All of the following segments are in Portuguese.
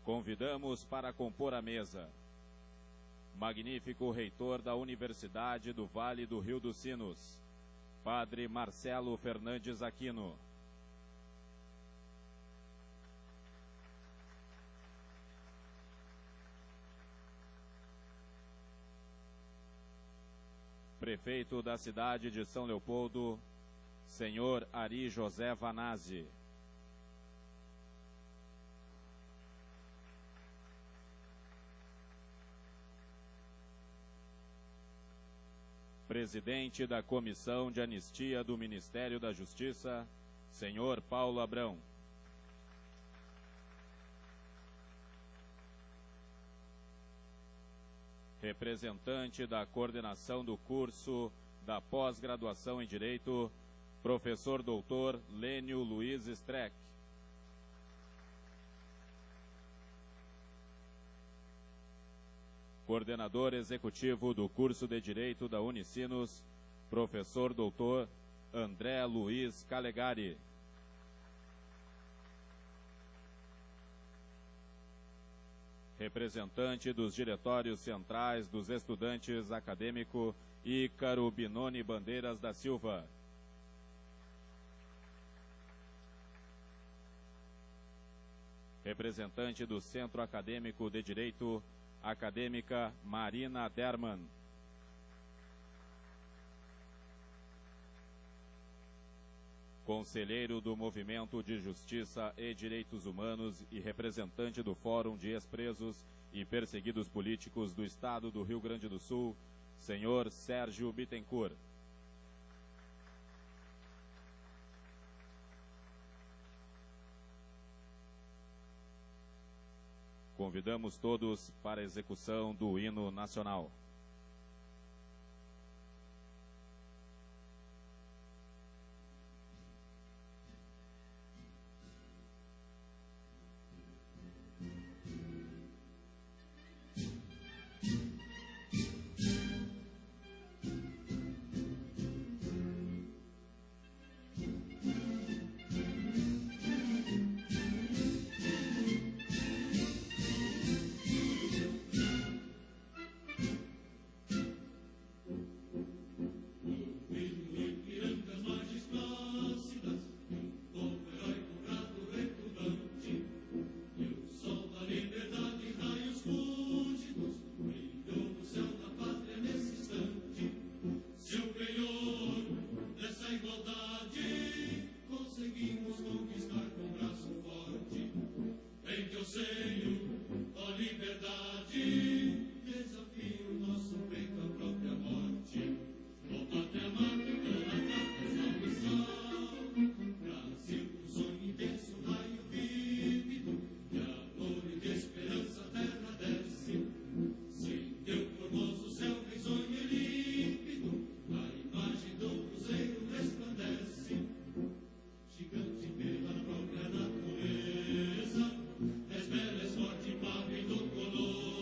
Convidamos para compor a mesa magnífico reitor da Universidade do Vale do Rio dos Sinos, Padre Marcelo Fernandes Aquino. Prefeito da cidade de São Leopoldo, Senhor Ari José Vanazzi. Presidente da Comissão de Anistia do Ministério da Justiça, Senhor Paulo Abrão. Representante da coordenação do curso da pós-graduação em Direito, Professor Doutor Lênio Luiz Streck. Coordenador executivo do curso de Direito da Unicinos, Professor Doutor André Luiz Calegari. Representante dos diretórios centrais dos estudantes acadêmico Ícaro Binoni Bandeiras da Silva. Representante do Centro Acadêmico de Direito, acadêmica Marina Derman. Conselheiro do Movimento de Justiça e Direitos Humanos e representante do Fórum de Ex-Presos e Perseguidos Políticos do Estado do Rio Grande do Sul, senhor Sérgio Bittencourt. Convidamos todos para a execução do hino nacional. Desbela, é sorte, papo e do color.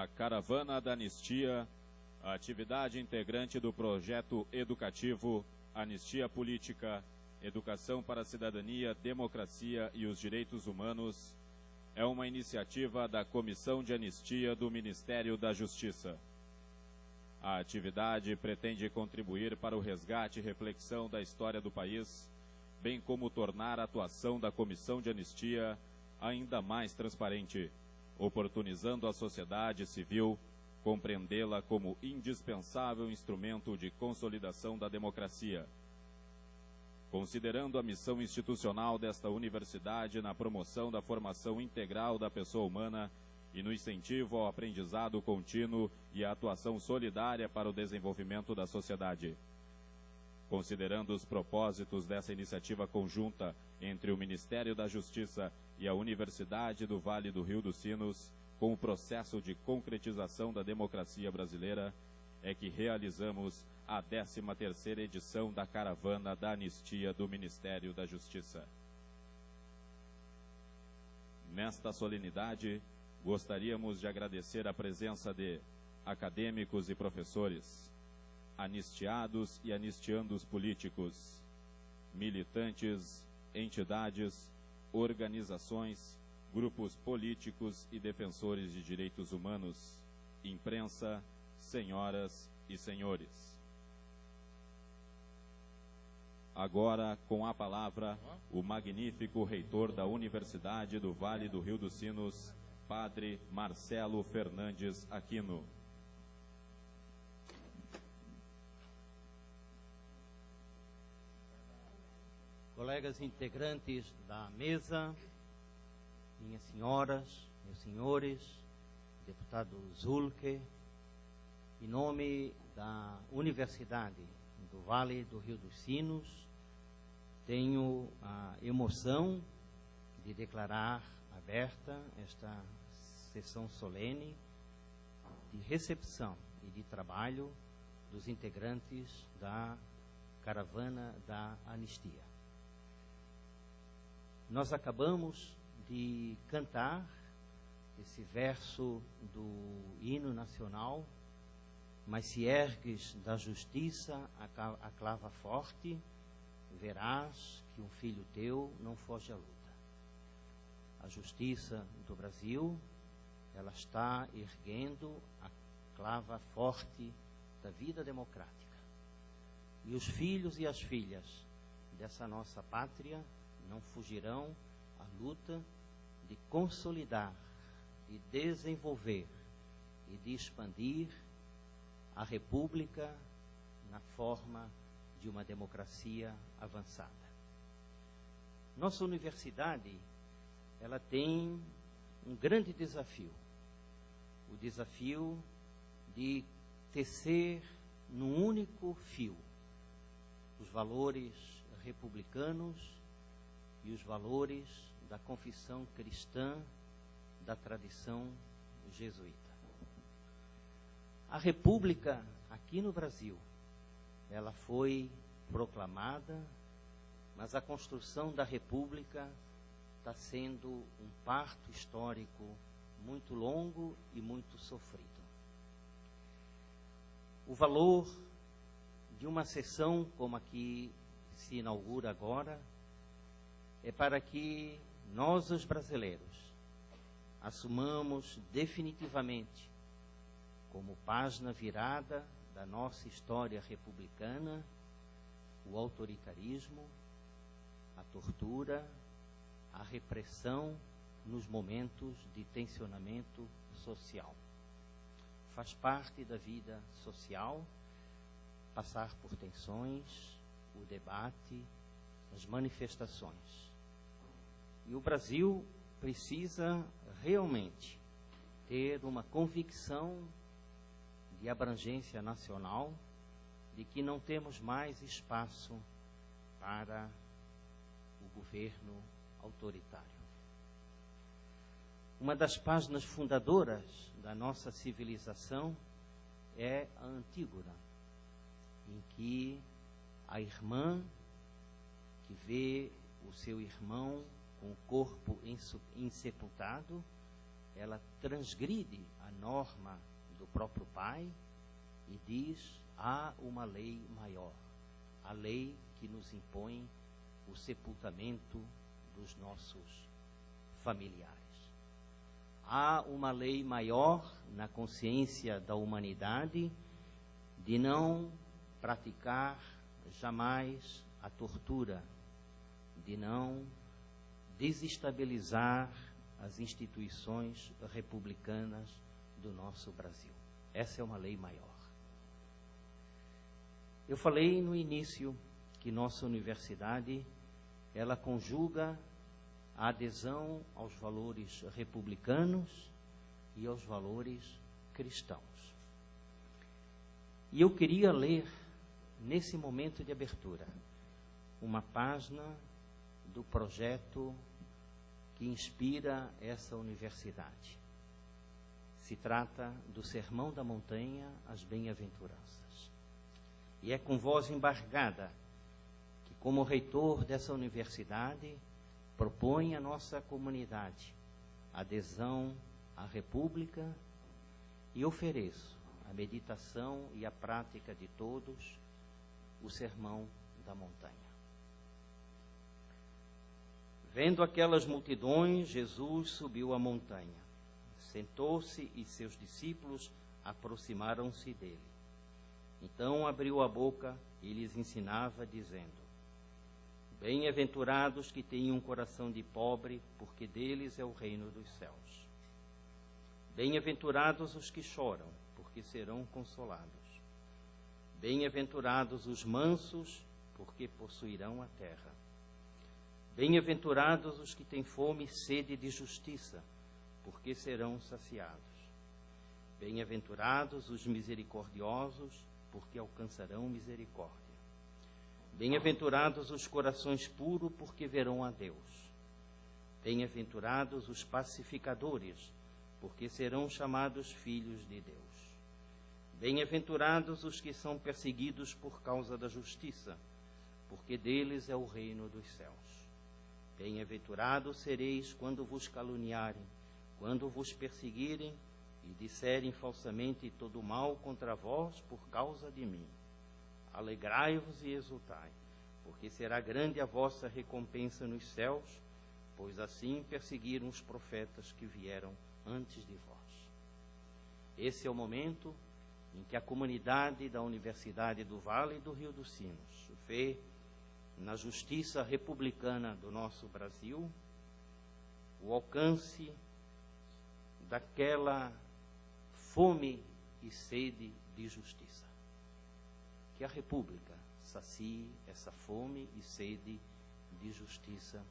A Caravana da Anistia, a atividade integrante do projeto educativo Anistia Política, Educação para a Cidadania, Democracia e os Direitos Humanos, é uma iniciativa da Comissão de Anistia do Ministério da Justiça. A atividade pretende contribuir para o resgate e reflexão da história do país, bem como tornar a atuação da Comissão de Anistia ainda mais transparente, oportunizando a sociedade civil compreendê-la como indispensável instrumento de consolidação da democracia. Considerando a missão institucional desta universidade na promoção da formação integral da pessoa humana e no incentivo ao aprendizado contínuo e à atuação solidária para o desenvolvimento da sociedade. Considerando os propósitos dessa iniciativa conjunta entre o Ministério da Justiça e a Universidade do Vale do Rio dos Sinos, com o processo de concretização da democracia brasileira, é que realizamos a 13ª edição da Caravana da Anistia do Ministério da Justiça. Nesta solenidade, gostaríamos de agradecer a presença de acadêmicos e professores, anistiados e anistiandos políticos, militantes, entidades, organizações, grupos políticos e defensores de direitos humanos, imprensa, senhoras e senhores. Agora, com a palavra, o magnífico reitor da Universidade do Vale do Rio dos Sinos, Padre Marcelo Fernandes Aquino. Colegas integrantes da mesa, minhas senhoras, meus senhores, deputado Zulke, em nome da Universidade do Vale do Rio dos Sinos, tenho a emoção de declarar aberta esta sessão solene de recepção e de trabalho dos integrantes da Caravana da Anistia. Nós acabamos de cantar esse verso do hino nacional: mas se ergues da justiça a clava forte, verás que um filho teu não foge à luta. A justiça do Brasil, ela está erguendo a clava forte da vida democrática. E os filhos e as filhas dessa nossa pátria não fugirão à luta de consolidar, de desenvolver e de expandir a República na forma de uma democracia avançada. Nossa universidade, ela tem um grande desafio, o desafio de tecer num único fio os valores republicanos e os valores da confissão cristã da tradição jesuíta. A República, aqui no Brasil, ela foi proclamada, mas a construção da República está sendo um parto histórico muito longo e muito sofrido. O valor de uma sessão como a que se inaugura agora é para que nós, os brasileiros, assumamos definitivamente como página virada da nossa história republicana o autoritarismo, a tortura, a repressão nos momentos de tensionamento social. Faz parte da vida social passar por tensões, o debate, as manifestações. E o Brasil precisa realmente ter uma convicção de abrangência nacional de que não temos mais espaço para o governo autoritário. Uma das páginas fundadoras da nossa civilização é a Antígona, em que a irmã que vê o seu irmão com o corpo insepultado ela transgride a norma do próprio Pai e diz: há uma lei maior, a lei que nos impõe o sepultamento dos nossos familiares. Há uma lei maior na consciência da humanidade de não praticar jamais a tortura, de não desestabilizar as instituições republicanas do nosso Brasil. Essa é uma lei maior. Eu falei no início que nossa universidade, ela conjuga a adesão aos valores republicanos e aos valores cristãos. E eu queria ler, nesse momento de abertura, uma página do projeto que inspira essa universidade. Se trata do Sermão da Montanha, as Bem-aventuranças. E é com voz embargada que, como reitor dessa universidade, propõe à nossa comunidade adesão à República e ofereço a meditação e a prática de todos o Sermão da Montanha. Vendo aquelas multidões, Jesus subiu a montanha, sentou-se e seus discípulos aproximaram-se dele. Então abriu a boca e lhes ensinava, dizendo: bem-aventurados que têm um coração de pobre, porque deles é o reino dos céus. Bem-aventurados os que choram, porque serão consolados. Bem-aventurados os mansos, porque possuirão a terra. Bem-aventurados os que têm fome e sede de justiça, porque serão saciados. Bem-aventurados os misericordiosos, porque alcançarão misericórdia. Bem-aventurados os corações puros, porque verão a Deus. Bem-aventurados os pacificadores, porque serão chamados filhos de Deus. Bem-aventurados os que são perseguidos por causa da justiça, porque deles é o reino dos céus. Bem-aventurados sereis quando vos caluniarem, quando vos perseguirem e disserem falsamente todo mal contra vós por causa de mim. Alegrai-vos e exultai, porque será grande a vossa recompensa nos céus, pois assim perseguiram os profetas que vieram antes de vós. Esse é o momento em que a comunidade da Universidade do Vale do Rio dos Sinos vê na justiça republicana do nosso Brasil o alcance daquela fome e sede de justiça. Que a República sacie essa fome e sede de justiça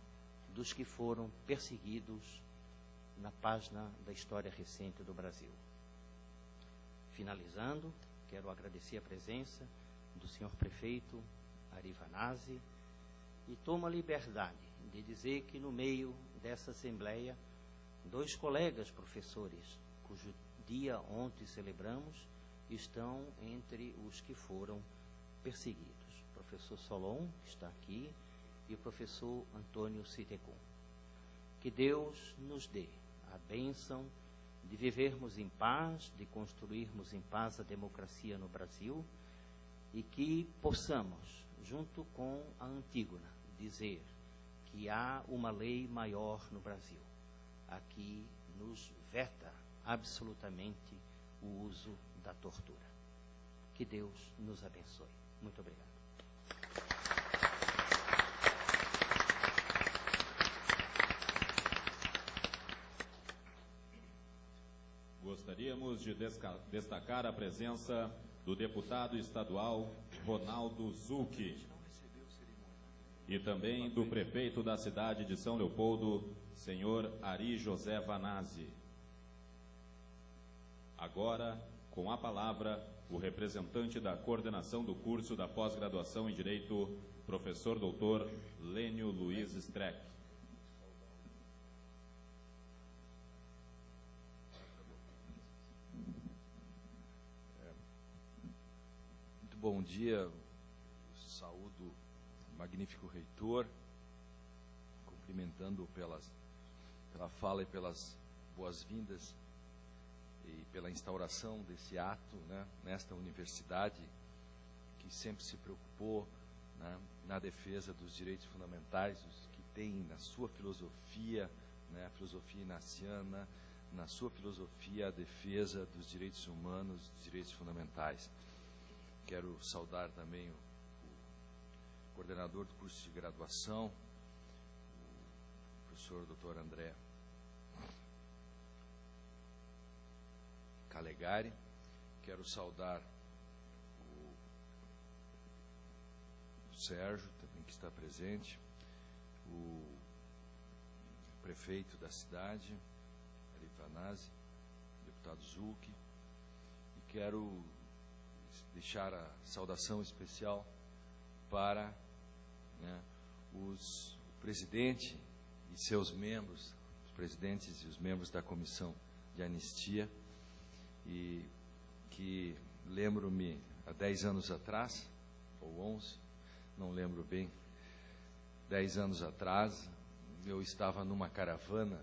dos que foram perseguidos na página da história recente do Brasil. Finalizando, quero agradecer a presença do senhor prefeito Ari Vanazzi e tomo a liberdade de dizer que no meio dessa assembleia, 2 colegas professores, cujo dia ontem celebramos, estão entre os que foram perseguidos. O professor Solon, que está aqui, e o professor Antônio Citecum. Que Deus nos dê a bênção de vivermos em paz, de construirmos em paz a democracia no Brasil e que possamos, junto com a Antígona, dizer que há uma lei maior no Brasil, a que nos veta absolutamente o uso da tortura. Que Deus nos abençoe. Muito obrigado. Gostaríamos de destacar a presença do deputado estadual Ronaldo Zucchi e também do prefeito da cidade de São Leopoldo, senhor Ari José Vanazzi. Agora, com a palavra, o representante da coordenação do curso da pós-graduação em Direito, professor doutor Lênio Luiz Streck. Muito bom dia, saúdo o magnífico reitor, cumprimentando pela fala e pelas boas-vindas e pela instauração desse ato, né, nesta universidade que sempre se preocupou, né, na defesa dos direitos fundamentais, os que tem na sua filosofia, né, a filosofia inaciana, na sua filosofia a defesa dos direitos humanos, dos direitos fundamentais. Quero saudar também o coordenador do curso de graduação, o professor Dr. André Calegari. Quero saudar o Sérgio, também que está presente, o prefeito da cidade, Ari Vanazzi, o deputado Zucchi, e quero deixar a saudação especial para, né, o presidente e seus membros, os presidentes e os membros da comissão de anistia, e que lembro-me há 10 anos atrás, ou 11, não lembro bem, 10 anos atrás, eu estava numa caravana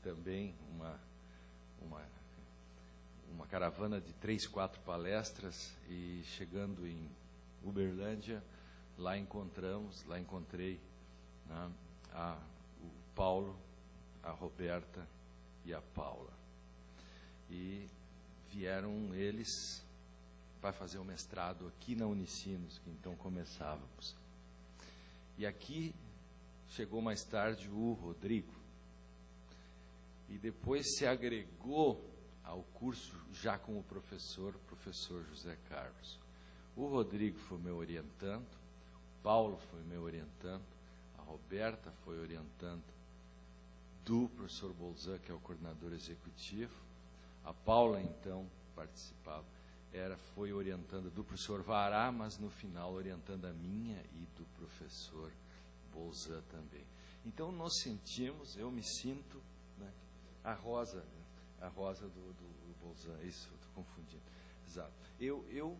também, uma caravana de 3, 4 palestras, e chegando em Uberlândia, lá encontrei, né, o Paulo, a Roberta e a Paula. E vieram eles para fazer o mestrado aqui na Unicinos, que então começávamos. E aqui chegou mais tarde o Rodrigo. E depois se agregou ao curso já como professor José Carlos. O Rodrigo foi meu orientando, o Paulo foi meu orientando, a Roberta foi orientando do professor Bolzan, que é o coordenador executivo. A Paula, então, participava, foi orientando do professor Vará, mas no final orientando a minha e do professor Bolzan também. Então nós sentimos, eu me sinto, né, a rosa do Bolzan, isso, estou confundindo. Exato. Eu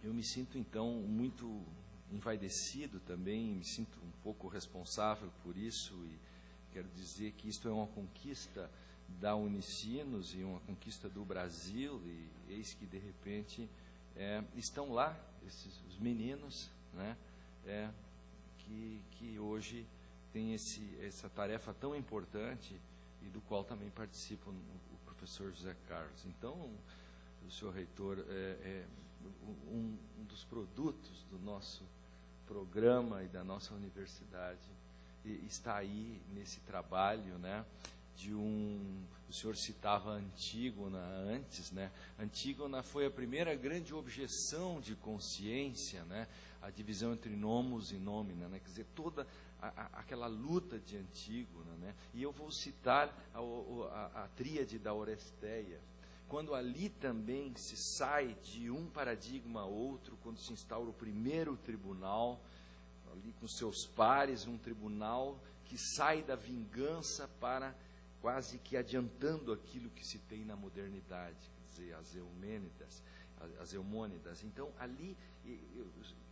me sinto, então, muito envaidecido também, me sinto um pouco responsável por isso, e quero dizer que isto é uma conquista da Unicinos e uma conquista do Brasil, e eis que, de repente, estão lá, os meninos, né, que hoje tem essa tarefa tão importante, e do qual também participa o professor José Carlos. Então, o senhor reitor um dos produtos do nosso programa e da nossa universidade, e está aí nesse trabalho, né, o senhor citava Antígona antes, né? Antígona foi a primeira grande objeção de consciência, né? A divisão entre nomos e nomina, né? Quer dizer, toda aquela luta de Antígona, né? E eu vou citar a tríade da Oresteia. Quando ali também se sai de um paradigma a outro, quando se instaura o primeiro tribunal, ali com seus pares, um tribunal que sai da vingança para quase que adiantando aquilo que se tem na modernidade, quer dizer, as Eumônidas. Então, ali,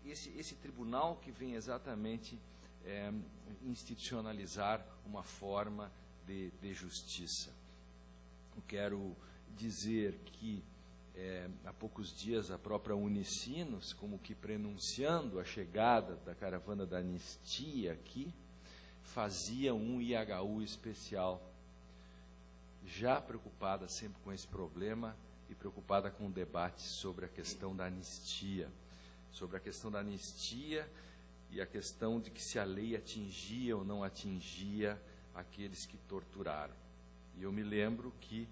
esse tribunal que vem exatamente institucionalizar uma forma de justiça. Eu quero dizer que, há poucos dias, a própria Unicinos, como que prenunciando a chegada da caravana da anistia aqui, fazia um IHU especial, já preocupada sempre com esse problema e preocupada com o debate sobre a questão da anistia, e a questão de que se a lei atingia ou não atingia aqueles que torturaram. E eu me lembro que,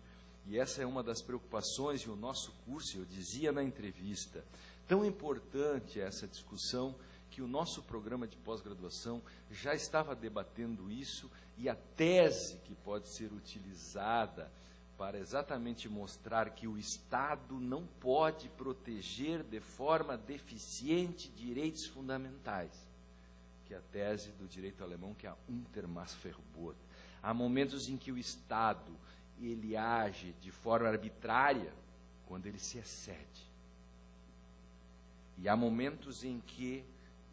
e essa é uma das preocupações, e o nosso curso, eu dizia na entrevista, tão importante essa discussão, que o nosso programa de pós-graduação já estava debatendo isso, e a tese que pode ser utilizada para exatamente mostrar que o Estado não pode proteger de forma deficiente direitos fundamentais, que é a tese do direito alemão, que é a Untermaßverbot. Há momentos em que o Estado ele age de forma arbitrária quando ele se excede. E há momentos em que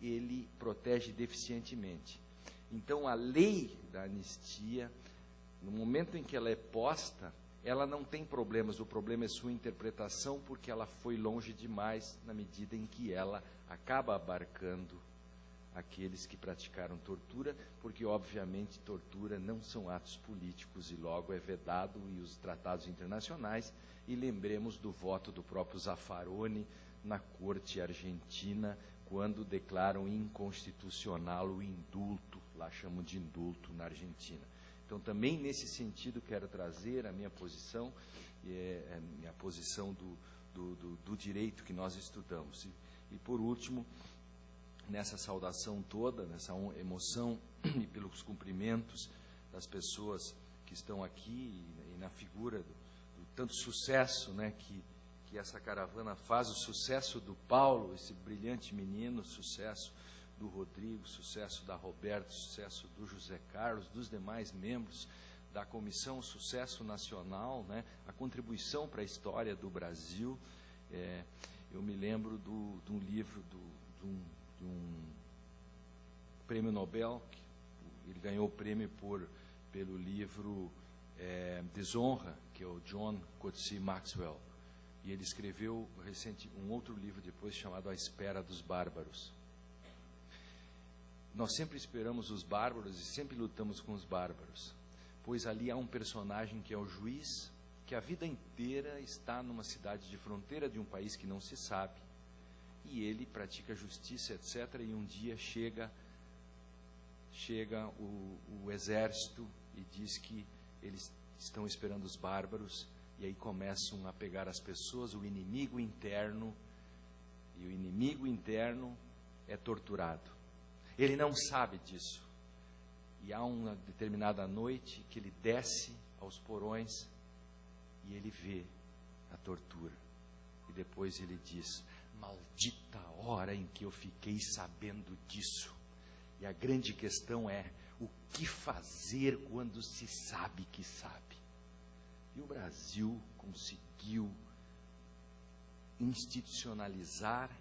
ele protege deficientemente. Então, a lei da anistia No momento em que ela é posta, ela não tem problemas, o problema é sua interpretação, porque ela foi longe demais na medida em que ela acaba abarcando aqueles que praticaram tortura, porque obviamente tortura não são atos políticos e logo é vedado e os tratados internacionais, e lembremos do voto do próprio Zaffaroni na corte argentina, quando declaram inconstitucional o indulto, lá chamam de indulto na Argentina. Então, também nesse sentido, quero trazer a minha posição, a posição do direito que nós estudamos. E, por último, nessa saudação toda, nessa emoção e pelos cumprimentos das pessoas que estão aqui e na figura do tanto sucesso, né, que essa caravana faz, o sucesso do Paulo, esse brilhante menino, o sucesso do Rodrigo, sucesso da Roberta, sucesso do José Carlos, dos demais membros da comissão, sucesso nacional, né, a contribuição para a história do Brasil. Eu me lembro de um livro, de um prêmio Nobel, que ele ganhou o prêmio pelo livro Desonra, que é o John Coetzee Maxwell, e ele escreveu um outro livro depois chamado A Espera dos Bárbaros. Nós sempre esperamos os bárbaros e sempre lutamos com os bárbaros, pois ali há um personagem que é o juiz, que a vida inteira está numa cidade de fronteira de um país que não se sabe, e ele pratica justiça, etc., e um dia chega o exército e diz que eles estão esperando os bárbaros, e aí começam a pegar as pessoas, o inimigo interno, e o inimigo interno é torturado. Ele não sabe disso. E há uma determinada noite que ele desce aos porões e ele vê a tortura. E depois ele diz: maldita hora em que eu fiquei sabendo disso. E a grande questão é: o que fazer quando se sabe que sabe? E o Brasil conseguiu institucionalizar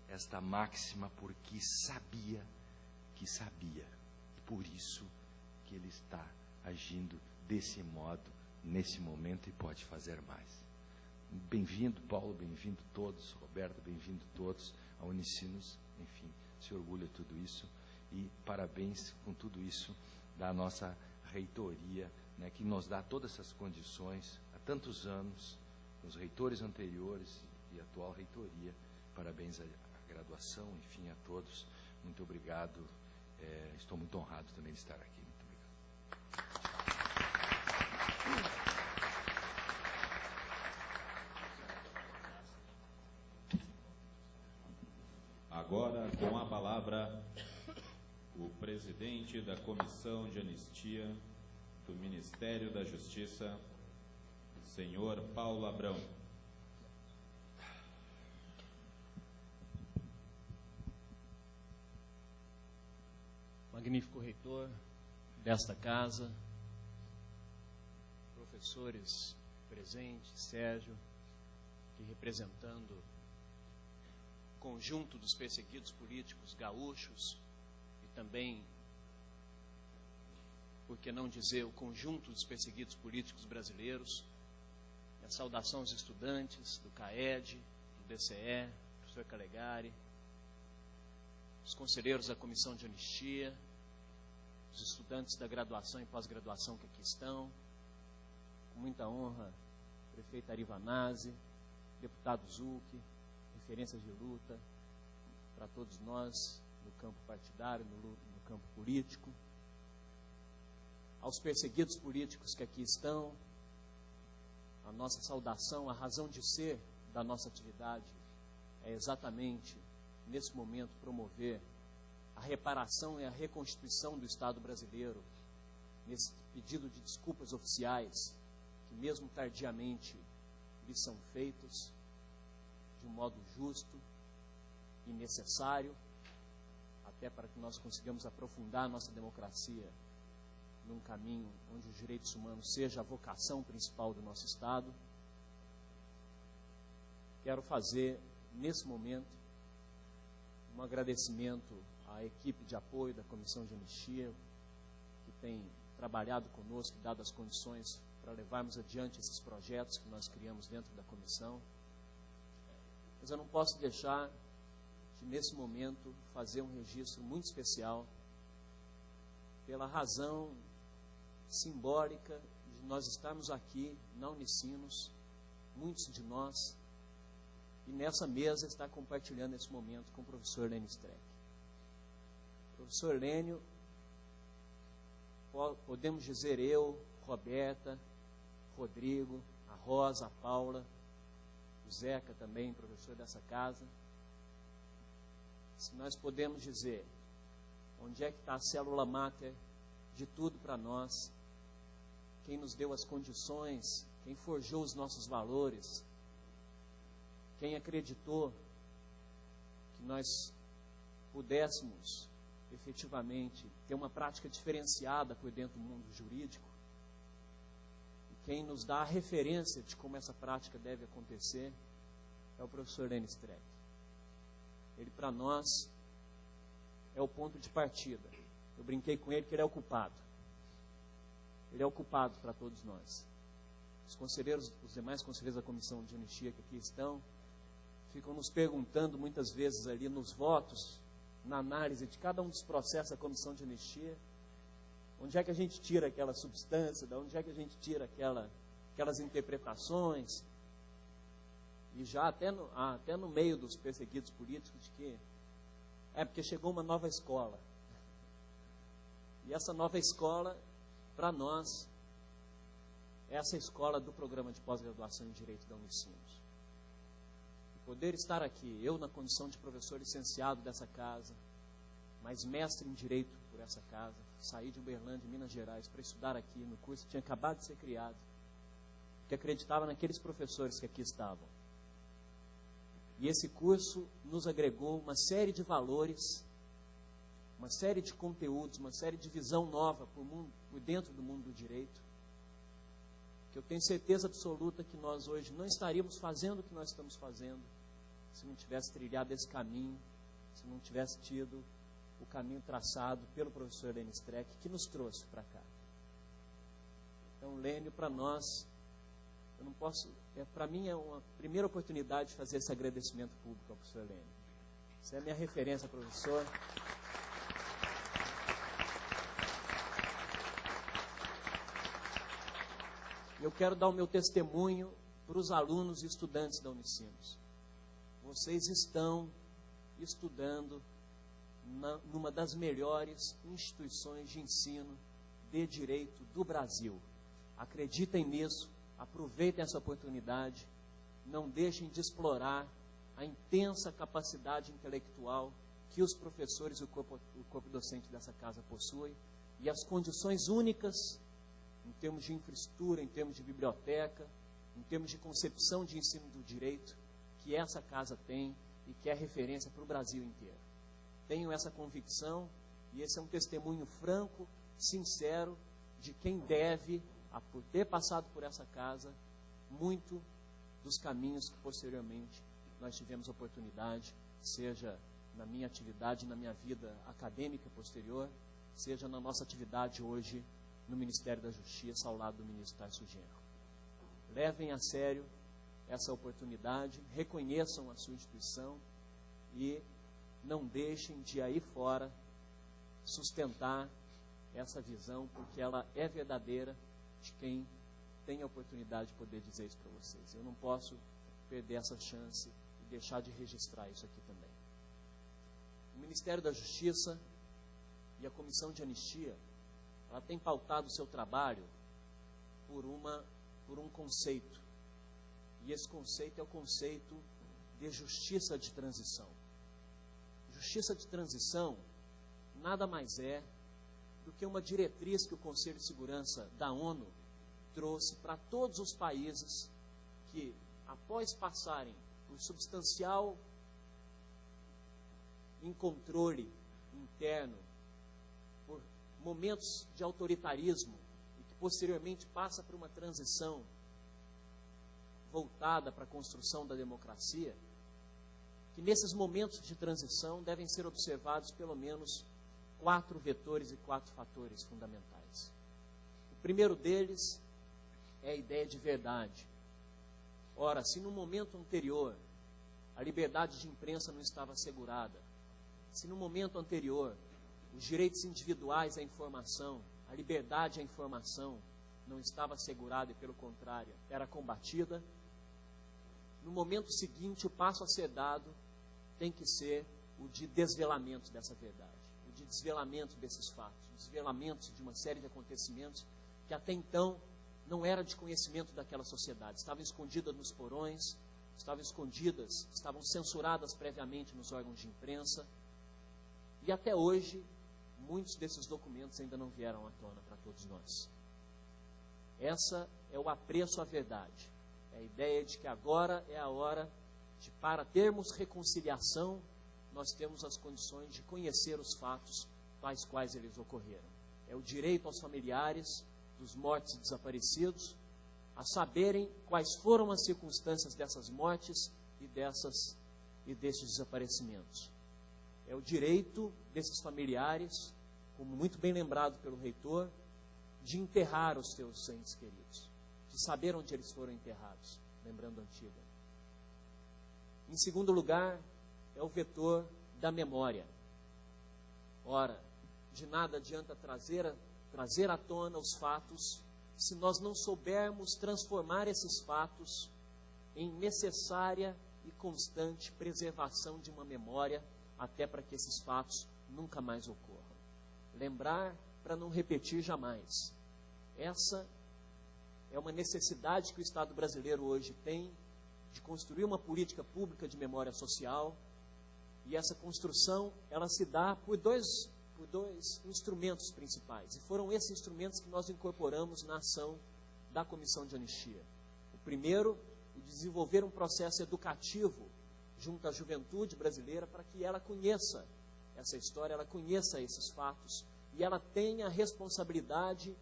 esta máxima porque sabia que sabia. E por isso que ele está agindo desse modo, nesse momento, e pode fazer mais. Bem-vindo, Paulo, bem-vindo todos, Roberto, bem-vindo todos, a Unicinos, enfim, se orgulha de tudo isso, e parabéns com tudo isso da nossa reitoria, né, que nos dá todas essas condições há tantos anos, os reitores anteriores e a atual reitoria. Parabéns à graduação, enfim, a todos. Muito obrigado. Estou muito honrado também de estar aqui. Muito obrigado. Agora, com a palavra, o presidente da Comissão de Anistia do Ministério da Justiça, senhor Paulo Abrão. Magnífico reitor desta casa, professores presentes, Sérgio, que representando o conjunto dos perseguidos políticos gaúchos e também, por que não dizer, o conjunto dos perseguidos políticos brasileiros. A saudação aos estudantes do CAED, do DCE, professor Calegari, os conselheiros da Comissão de Anistia, os estudantes da graduação e pós-graduação que aqui estão, com muita honra, prefeito Arivanazzi, deputado Zucchi, referências de luta para todos nós, no campo partidário, no campo político, aos perseguidos políticos que aqui estão, a nossa saudação, a razão de ser da nossa atividade é exatamente, nesse momento, promover a reparação e a reconstituição do Estado brasileiro, nesse pedido de desculpas oficiais, que mesmo tardiamente lhes são feitos, de um modo justo e necessário, até para que nós consigamos aprofundar a nossa democracia num caminho onde os direitos humanos seja a vocação principal do nosso Estado. Quero fazer, nesse momento, um agradecimento à equipe de apoio da Comissão de Anistia, que tem trabalhado conosco, dado as condições para levarmos adiante esses projetos que nós criamos dentro da comissão. Mas eu não posso deixar de, nesse momento, fazer um registro muito especial pela razão simbólica de nós estarmos aqui na Unicinos, muitos de nós, e nessa mesa estar compartilhando esse momento com o professor Lênio Streck. O professor Lênio, podemos dizer eu, Roberta, Rodrigo, a Rosa, a Paula, o Zeca também, professor dessa casa. Se nós podemos dizer onde é que está a célula máter de tudo para nós, quem nos deu as condições, quem forjou os nossos valores, quem acreditou que nós pudéssemos efetivamente ter uma prática diferenciada por dentro do mundo jurídico, e quem nos dá a referência de como essa prática deve acontecer, é o professor Lênio Streck. Ele, para nós, é o ponto de partida. Eu brinquei com ele que ele é o culpado. Ele é o culpado para todos nós. Os conselheiros, os demais conselheiros da comissão de anistia que aqui estão, ficam nos perguntando muitas vezes ali nos votos, na análise de cada um dos processos da comissão de anistia, onde é que a gente tira aquela substância, de onde é que a gente tira aquelas interpretações, e já até no meio dos perseguidos políticos, de que é porque chegou uma nova escola. E essa nova escola, para nós, é essa escola do programa de pós-graduação em Direito da Unicinos. Poder estar aqui, eu na condição de professor licenciado dessa casa, mas mestre em Direito por essa casa, saí de Uberlândia, Minas Gerais, para estudar aqui no curso que tinha acabado de ser criado, que acreditava naqueles professores que aqui estavam. E esse curso nos agregou uma série de valores, uma série de conteúdos, uma série de visão nova por dentro do mundo do direito, que eu tenho certeza absoluta que nós hoje não estaríamos fazendo o que nós estamos fazendo se não tivesse trilhado esse caminho, se não tivesse tido o caminho traçado pelo professor Lênio Streck, que nos trouxe para cá. Então, Lênio, para nós, eu não posso, para mim é uma primeira oportunidade de fazer esse agradecimento público ao professor Lênio. Essa é a minha referência, professor. Eu quero dar o meu testemunho para os alunos e estudantes da Unicinos. Vocês estão estudando numa das melhores instituições de ensino de direito do Brasil. Acreditem nisso, aproveitem essa oportunidade, não deixem de explorar a intensa capacidade intelectual que os professores e o corpo docente dessa casa possuem e as condições únicas em termos de infraestrutura, em termos de biblioteca, em termos de concepção de ensino do direito, que essa casa tem e que é referência para o Brasil inteiro. Tenho essa convicção e esse é um testemunho franco, sincero, de quem deve, por ter passado por essa casa, muito dos caminhos que posteriormente nós tivemos oportunidade, seja na minha atividade, na minha vida acadêmica posterior, seja na nossa atividade hoje no Ministério da Justiça, ao lado do ministro Tarso Genro. Levem a sério essa oportunidade, reconheçam a sua instituição e não deixem de aí fora sustentar essa visão, porque ela é verdadeira de quem tem a oportunidade de poder dizer isso para vocês. Eu não posso perder essa chance e deixar de registrar isso aqui também. O Ministério da Justiça e a Comissão de Anistia, ela tem pautado o seu trabalho por um conceito. E esse conceito é o conceito de justiça de transição. Justiça de transição nada mais é do que uma diretriz que o Conselho de Segurança da ONU trouxe para todos os países que, após passarem por substancial incontrole interno, por momentos de autoritarismo, e que posteriormente passa por uma transição voltada para a construção da democracia, que nesses momentos de transição devem ser observados pelo menos 4 vetores e 4 fatores fundamentais. primeiro deles é a ideia de verdade. Ora, se no momento anterior a liberdade de imprensa não estava assegurada, se no momento anterior os direitos individuais à informação, a liberdade à informação não estava assegurada e, pelo contrário, era combatida, no momento seguinte o passo a ser dado tem que ser o de desvelamento dessa verdade, o de desvelamento desses fatos, o desvelamento de uma série de acontecimentos que até então não era de conhecimento daquela sociedade, estavam escondidas nos porões, estavam escondidas, estavam censuradas previamente nos órgãos de imprensa, e até hoje muitos desses documentos ainda não vieram à tona para todos nós. Essa é o apreço à verdade, é a ideia de que agora é a hora de, para termos reconciliação, nós temos as condições de conhecer os fatos tais quais eles ocorreram. É o direito aos familiares dos mortos e desaparecidos a saberem quais foram as circunstâncias dessas mortes e desses desaparecimentos. É o direito desses familiares, como muito bem lembrado pelo reitor, de enterrar os seus entes queridos, de saber onde eles foram enterrados, lembrando a Antígona. Em segundo lugar, é o vetor da memória. Ora, de nada adianta trazer à tona os fatos se nós não soubermos transformar esses fatos em necessária e constante preservação de uma memória, até para que esses fatos nunca mais ocorram. Lembrar para não repetir jamais. Essa é uma necessidade que o Estado brasileiro hoje tem de construir uma política pública de memória social, e essa construção ela se dá por dois instrumentos principais, e foram esses instrumentos que nós incorporamos na ação da Comissão de Anistia. O primeiro, desenvolver um processo educativo junto à juventude brasileira para que ela conheça essa história, ela conheça esses fatos, e ela tenha a responsabilidade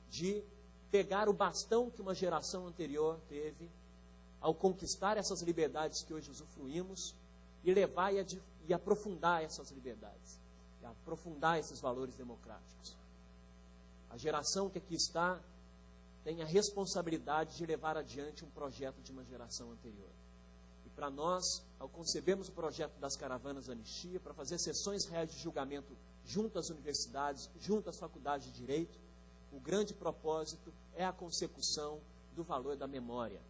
de pegar o bastão que uma geração anterior teve ao conquistar essas liberdades que hoje usufruímos e levar e aprofundar essas liberdades, e aprofundar esses valores democráticos. A geração que aqui está tem a responsabilidade de levar adiante um projeto de uma geração anterior. E para nós, ao concebermos o projeto das caravanas Anistia, para fazer sessões reais de julgamento junto às universidades, junto às faculdades de direito, o grande propósito é a consecução do valor da memória.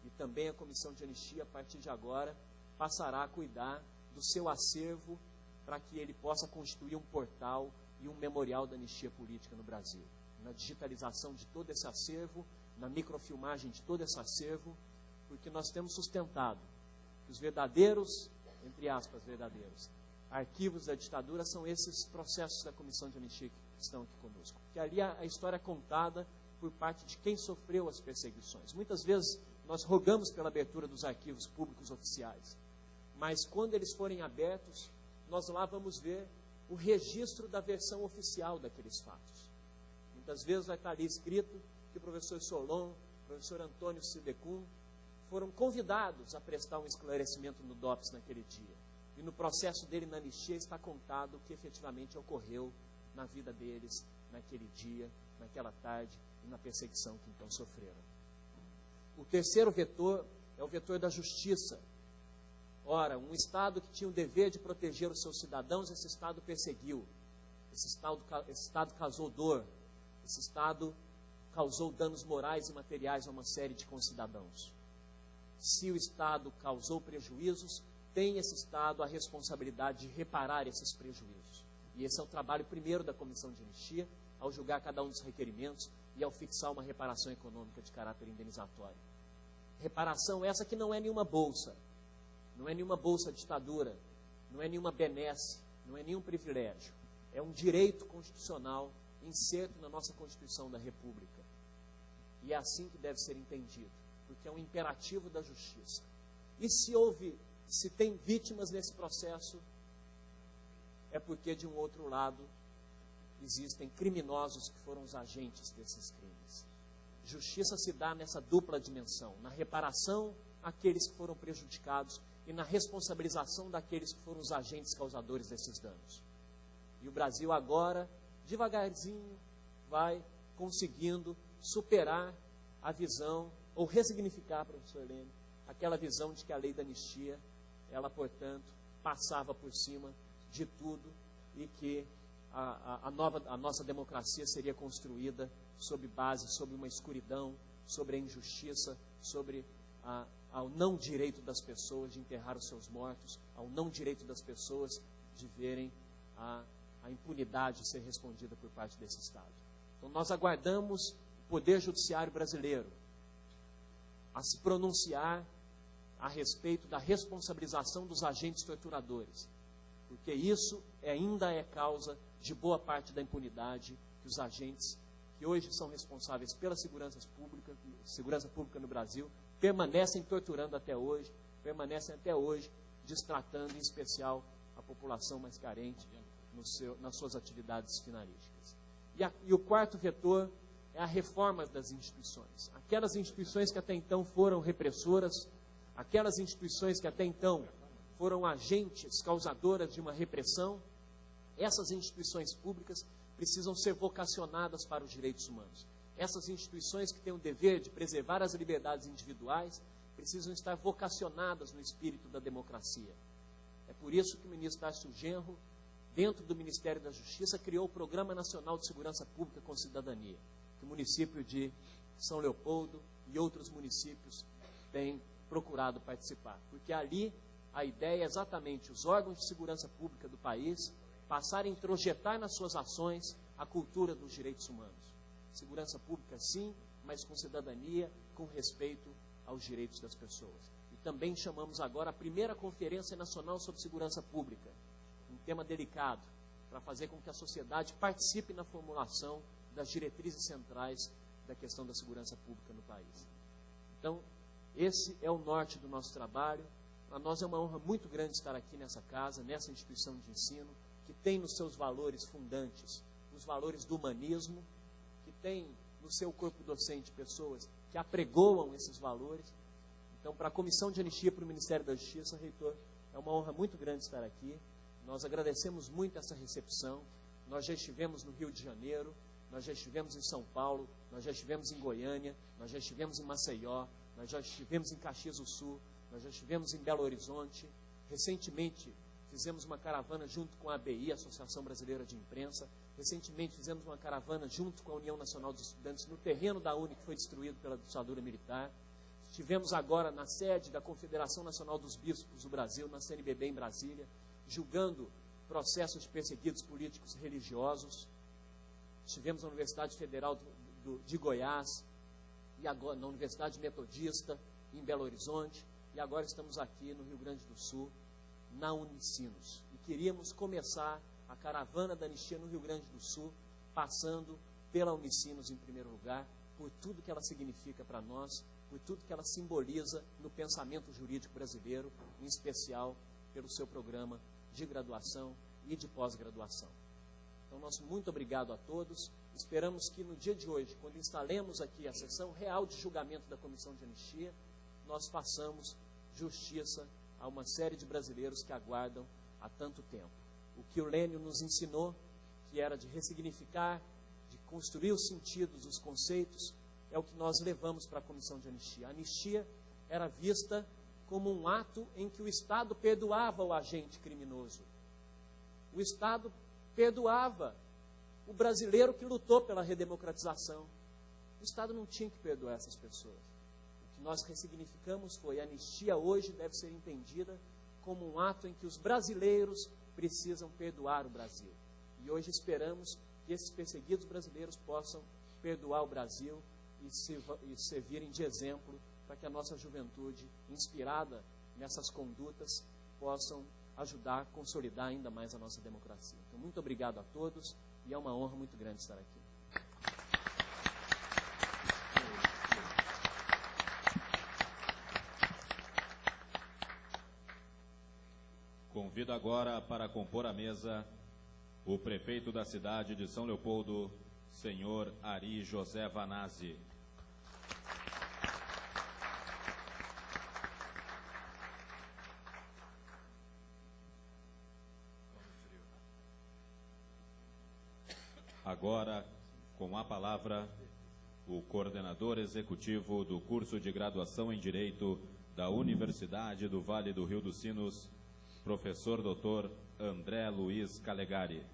E também a Comissão de Anistia, a partir de agora, passará a cuidar do seu acervo para que ele possa constituir um portal e um memorial da anistia política no Brasil. Na digitalização de todo esse acervo, na microfilmagem de todo esse acervo, porque nós temos sustentado que os verdadeiros, entre aspas, verdadeiros, arquivos da ditadura são esses processos da Comissão de Anistia que estão aqui conosco. Porque ali a história é contada por parte de quem sofreu as perseguições. Muitas vezes nós rogamos pela abertura dos arquivos públicos oficiais, mas quando eles forem abertos, nós lá vamos ver o registro da versão oficial daqueles fatos. Muitas vezes vai estar ali escrito que o professor Solon, o professor Antônio Sidecum foram convidados a prestar um esclarecimento no DOPS naquele dia. E no processo dele na anistia está contado o que efetivamente ocorreu na vida deles naquele dia, naquela tarde e na perseguição que então sofreram. O terceiro vetor é o vetor da justiça. Ora, um Estado que tinha o dever de proteger os seus cidadãos, esse Estado perseguiu. Esse Estado causou dor. Esse Estado causou danos morais e materiais a uma série de concidadãos. Se o Estado causou prejuízos, tem esse Estado a responsabilidade de reparar esses prejuízos. E esse é o trabalho primeiro da Comissão de Anistia, ao julgar cada um dos requerimentos e ao fixar uma reparação econômica de caráter indenizatório. Reparação essa que não é nenhuma bolsa, não é nenhuma bolsa ditadura, não é nenhuma benesse, não é nenhum privilégio. É um direito constitucional inserto na nossa Constituição da República. E é assim que deve ser entendido, porque é um imperativo da justiça. E se tem vítimas nesse processo, é porque de um outro lado existem criminosos que foram os agentes desses crimes. Justiça se dá nessa dupla dimensão, na reparação àqueles que foram prejudicados e na responsabilização daqueles que foram os agentes causadores desses danos. E o Brasil agora, devagarzinho, vai conseguindo superar a visão, ou ressignificar, professor Lênio, aquela visão de que a lei da anistia, ela, portanto, passava por cima de tudo e que a nossa democracia seria construída sob uma escuridão, sobre a injustiça, sobre ao não direito das pessoas de enterrar os seus mortos, ao não direito das pessoas de verem a impunidade ser respondida por parte desse Estado. Então nós aguardamos o Poder Judiciário brasileiro a se pronunciar a respeito da responsabilização dos agentes torturadores, porque isso ainda é causa de boa parte da impunidade que os agentes que hoje são responsáveis pela segurança pública no Brasil permanecem torturando até hoje, permanecem até hoje destratando em especial a população mais carente nas suas atividades finalísticas. E o quarto vetor é a reforma das instituições. Aquelas instituições que até então foram repressoras, aquelas instituições que até então foram agentes causadoras de uma repressão, essas instituições públicas precisam ser vocacionadas para os direitos humanos. Essas instituições que têm o dever de preservar as liberdades individuais precisam estar vocacionadas no espírito da democracia. É por isso que o ministro Tarcísio Genro, dentro do Ministério da Justiça, criou o Programa Nacional de Segurança Pública com Cidadania, que o município de São Leopoldo e outros municípios têm procurado participar. Porque ali a ideia é exatamente os órgãos de segurança pública do país passarem a introjetar nas suas ações a cultura dos direitos humanos. Segurança pública, sim, mas com cidadania, com respeito aos direitos das pessoas. E também chamamos agora a primeira Conferência Nacional sobre Segurança Pública, um tema delicado, para fazer com que a sociedade participe na formulação das diretrizes centrais da questão da segurança pública no país. Então, esse é o norte do nosso trabalho. Para nós é uma honra muito grande estar aqui nessa casa, nessa instituição de ensino, que tem nos seus valores fundantes os valores do humanismo, que tem no seu corpo docente pessoas que apregoam esses valores. Então, para a Comissão de Anistia, para o Ministério da Justiça, reitor, é uma honra muito grande estar aqui. Nós agradecemos muito essa recepção. Nós já estivemos no Rio de Janeiro, nós já estivemos em São Paulo, nós já estivemos em Goiânia, nós já estivemos em Maceió, nós já estivemos em Caxias do Sul, nós já estivemos em Belo Horizonte. Recentemente, fizemos uma caravana junto com a ABI, Associação Brasileira de Imprensa. Recentemente, fizemos uma caravana junto com a União Nacional dos Estudantes no terreno da UNE, que foi destruído pela ditadura militar. Estivemos agora na sede da Confederação Nacional dos Bispos do Brasil, na CNBB em Brasília, julgando processos de perseguidos políticos religiosos. Estivemos na Universidade Federal de Goiás, e agora na Universidade Metodista, em Belo Horizonte, e agora estamos aqui no Rio Grande do Sul, na Unicinos. E queríamos começar a caravana da anistia no Rio Grande do Sul, passando pela Unicinos em primeiro lugar, por tudo que ela significa para nós, por tudo que ela simboliza no pensamento jurídico brasileiro, em especial pelo seu programa de graduação e de pós-graduação. Então, nosso muito obrigado a todos. Esperamos que no dia de hoje, quando instalemos aqui a sessão real de julgamento da Comissão de Anistia, nós façamos justiça a uma série de brasileiros que aguardam há tanto tempo. O que o Lênio nos ensinou, que era de ressignificar, de construir os sentidos, os conceitos, é o que nós levamos para a Comissão de Anistia. A anistia era vista como um ato em que o Estado perdoava o agente criminoso. O Estado perdoava o brasileiro que lutou pela redemocratização. O Estado não tinha que perdoar essas pessoas. O que nós ressignificamos foi: a anistia hoje deve ser entendida como um ato em que os brasileiros precisam perdoar o Brasil. E hoje esperamos que esses perseguidos brasileiros possam perdoar o Brasil e servirem de exemplo para que a nossa juventude, inspirada nessas condutas, possam ajudar a consolidar ainda mais a nossa democracia. Então, muito obrigado a todos e é uma honra muito grande estar aqui. Convido agora para compor a mesa o prefeito da cidade de São Leopoldo, senhor Ari José Vanazzi. Agora, Com a palavra, o coordenador executivo do curso de graduação em Direito da Universidade do Vale do Rio dos Sinos, professor Dr. André Luiz Calegari.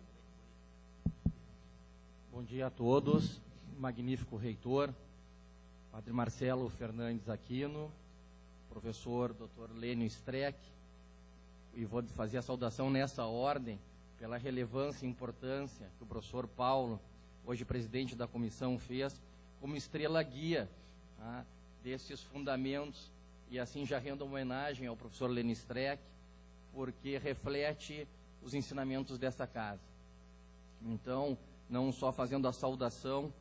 Bom dia a todos, magnífico reitor, Padre Marcelo Fernandes Aquino, professor Dr. Lênio Streck, e vou fazer a saudação nessa ordem, pela relevância e importância que o professor Paulo, hoje presidente da comissão, fez como estrela guia desses fundamentos, e assim já rendo homenagem ao professor Lênio Streck, porque reflete os ensinamentos dessa casa. Então, não só fazendo a saudação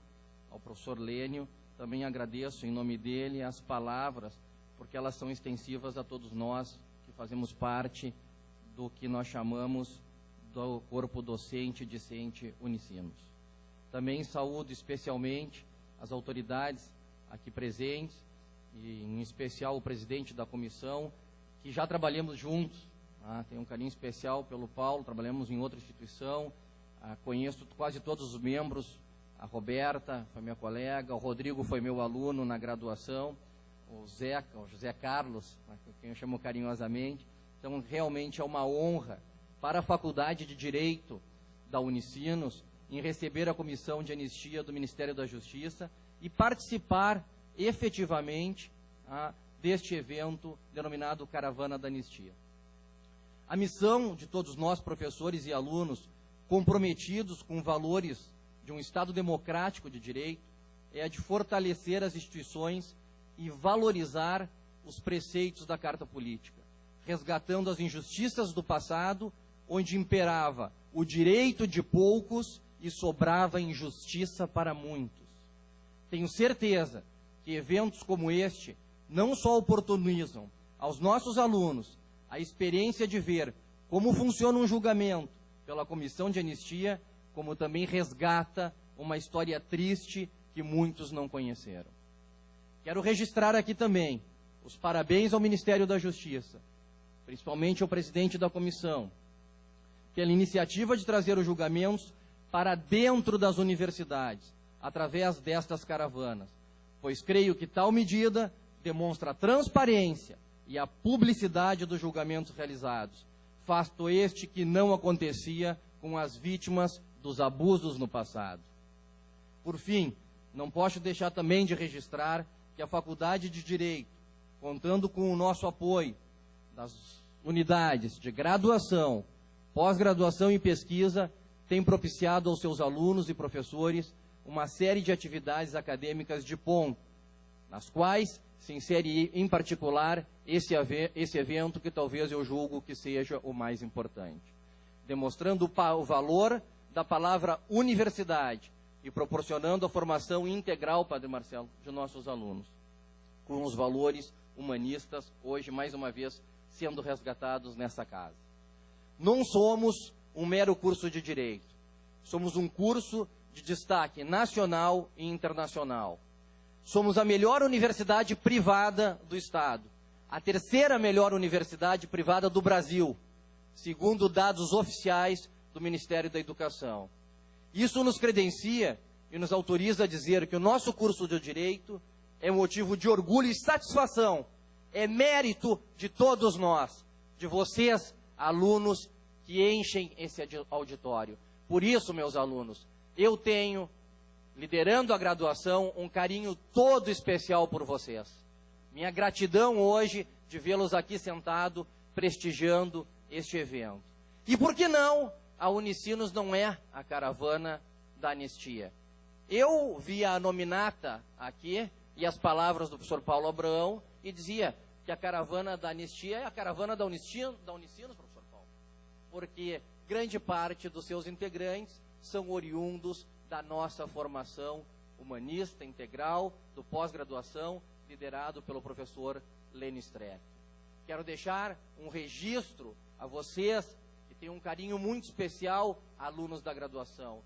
ao professor Lênio, também agradeço em nome dele as palavras, porque elas são extensivas a todos nós que fazemos parte do que nós chamamos do corpo docente e discente Unicinos. Também saúdo especialmente as autoridades aqui presentes, e em especial o presidente da comissão, que já trabalhamos juntos. Tenho um carinho especial pelo Paulo, trabalhamos em outra instituição, conheço quase todos os membros, a Roberta foi minha colega, o Rodrigo foi meu aluno na graduação, o José Carlos, quem eu chamo carinhosamente. Então, realmente é uma honra para a Faculdade de Direito da Unicinos em receber a comissão de anistia do Ministério da Justiça e participar efetivamente deste evento denominado Caravana da Anistia. A missão de todos nós, professores e alunos, comprometidos com valores de um Estado democrático de direito, é a de fortalecer as instituições e valorizar os preceitos da Carta Política, resgatando as injustiças do passado, onde imperava o direito de poucos e sobrava injustiça para muitos. Tenho certeza que eventos como este não só oportunizam aos nossos alunos a experiência de ver como funciona um julgamento pela comissão de anistia, como também resgata uma história triste que muitos não conheceram. Quero registrar aqui também os parabéns ao Ministério da Justiça, principalmente ao presidente da comissão, pela iniciativa de trazer os julgamentos para dentro das universidades, através destas caravanas, pois creio que tal medida demonstra a transparência e a publicidade dos julgamentos realizados, fato este que não acontecia com as vítimas dos abusos no passado. Por fim, não posso deixar também de registrar que a Faculdade de Direito, contando com o nosso apoio das unidades de graduação, pós-graduação e pesquisa, tem propiciado aos seus alunos e professores uma série de atividades acadêmicas de ponta, nas quais se insere em particular esse evento que talvez eu julgo que seja o mais importante, demonstrando o valor da palavra universidade e proporcionando a formação integral, Padre Marcelo, de nossos alunos, com os valores humanistas, hoje, mais uma vez, sendo resgatados nessa casa. Não somos um mero curso de Direito, somos um curso de destaque nacional e internacional. Somos a melhor universidade privada do Estado, a terceira melhor universidade privada do Brasil, segundo dados oficiais do Ministério da Educação. Isso nos credencia e nos autoriza a dizer que o nosso curso de Direito é motivo de orgulho e satisfação, é mérito de todos nós, de vocês, alunos, que enchem esse auditório. Por isso, meus alunos, eu tenho, liderando a graduação, um carinho todo especial por vocês. Minha gratidão hoje de vê-los aqui sentado, prestigiando este evento. E por que não, a Unicinos não é a caravana da anistia? Eu vi a nominata aqui e as palavras do professor Paulo Abraão e dizia que a caravana da anistia é a caravana da Unicinos, professor Paulo, porque grande parte dos seus integrantes são oriundos da nossa formação humanista integral, do pós-graduação, liderado pelo professor Lênio Streck. Quero deixar um registro a vocês, que têm um carinho muito especial, alunos da graduação.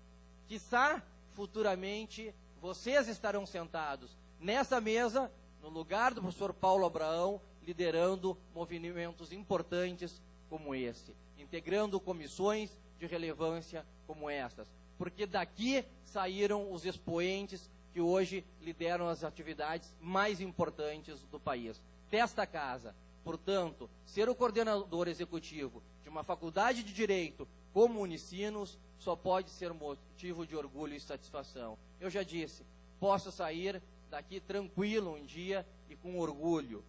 Quiçá, futuramente, vocês estarão sentados nessa mesa, no lugar do professor Paulo Abraão, liderando movimentos importantes como esse, integrando comissões de relevância como estas. porque daqui saíram os expoentes que hoje lideram as atividades mais importantes do país. Desta casa, portanto, ser o coordenador executivo de uma faculdade de Direito como Unicinos só pode ser motivo de orgulho e satisfação. Eu já disse, posso sair daqui tranquilo um dia e com orgulho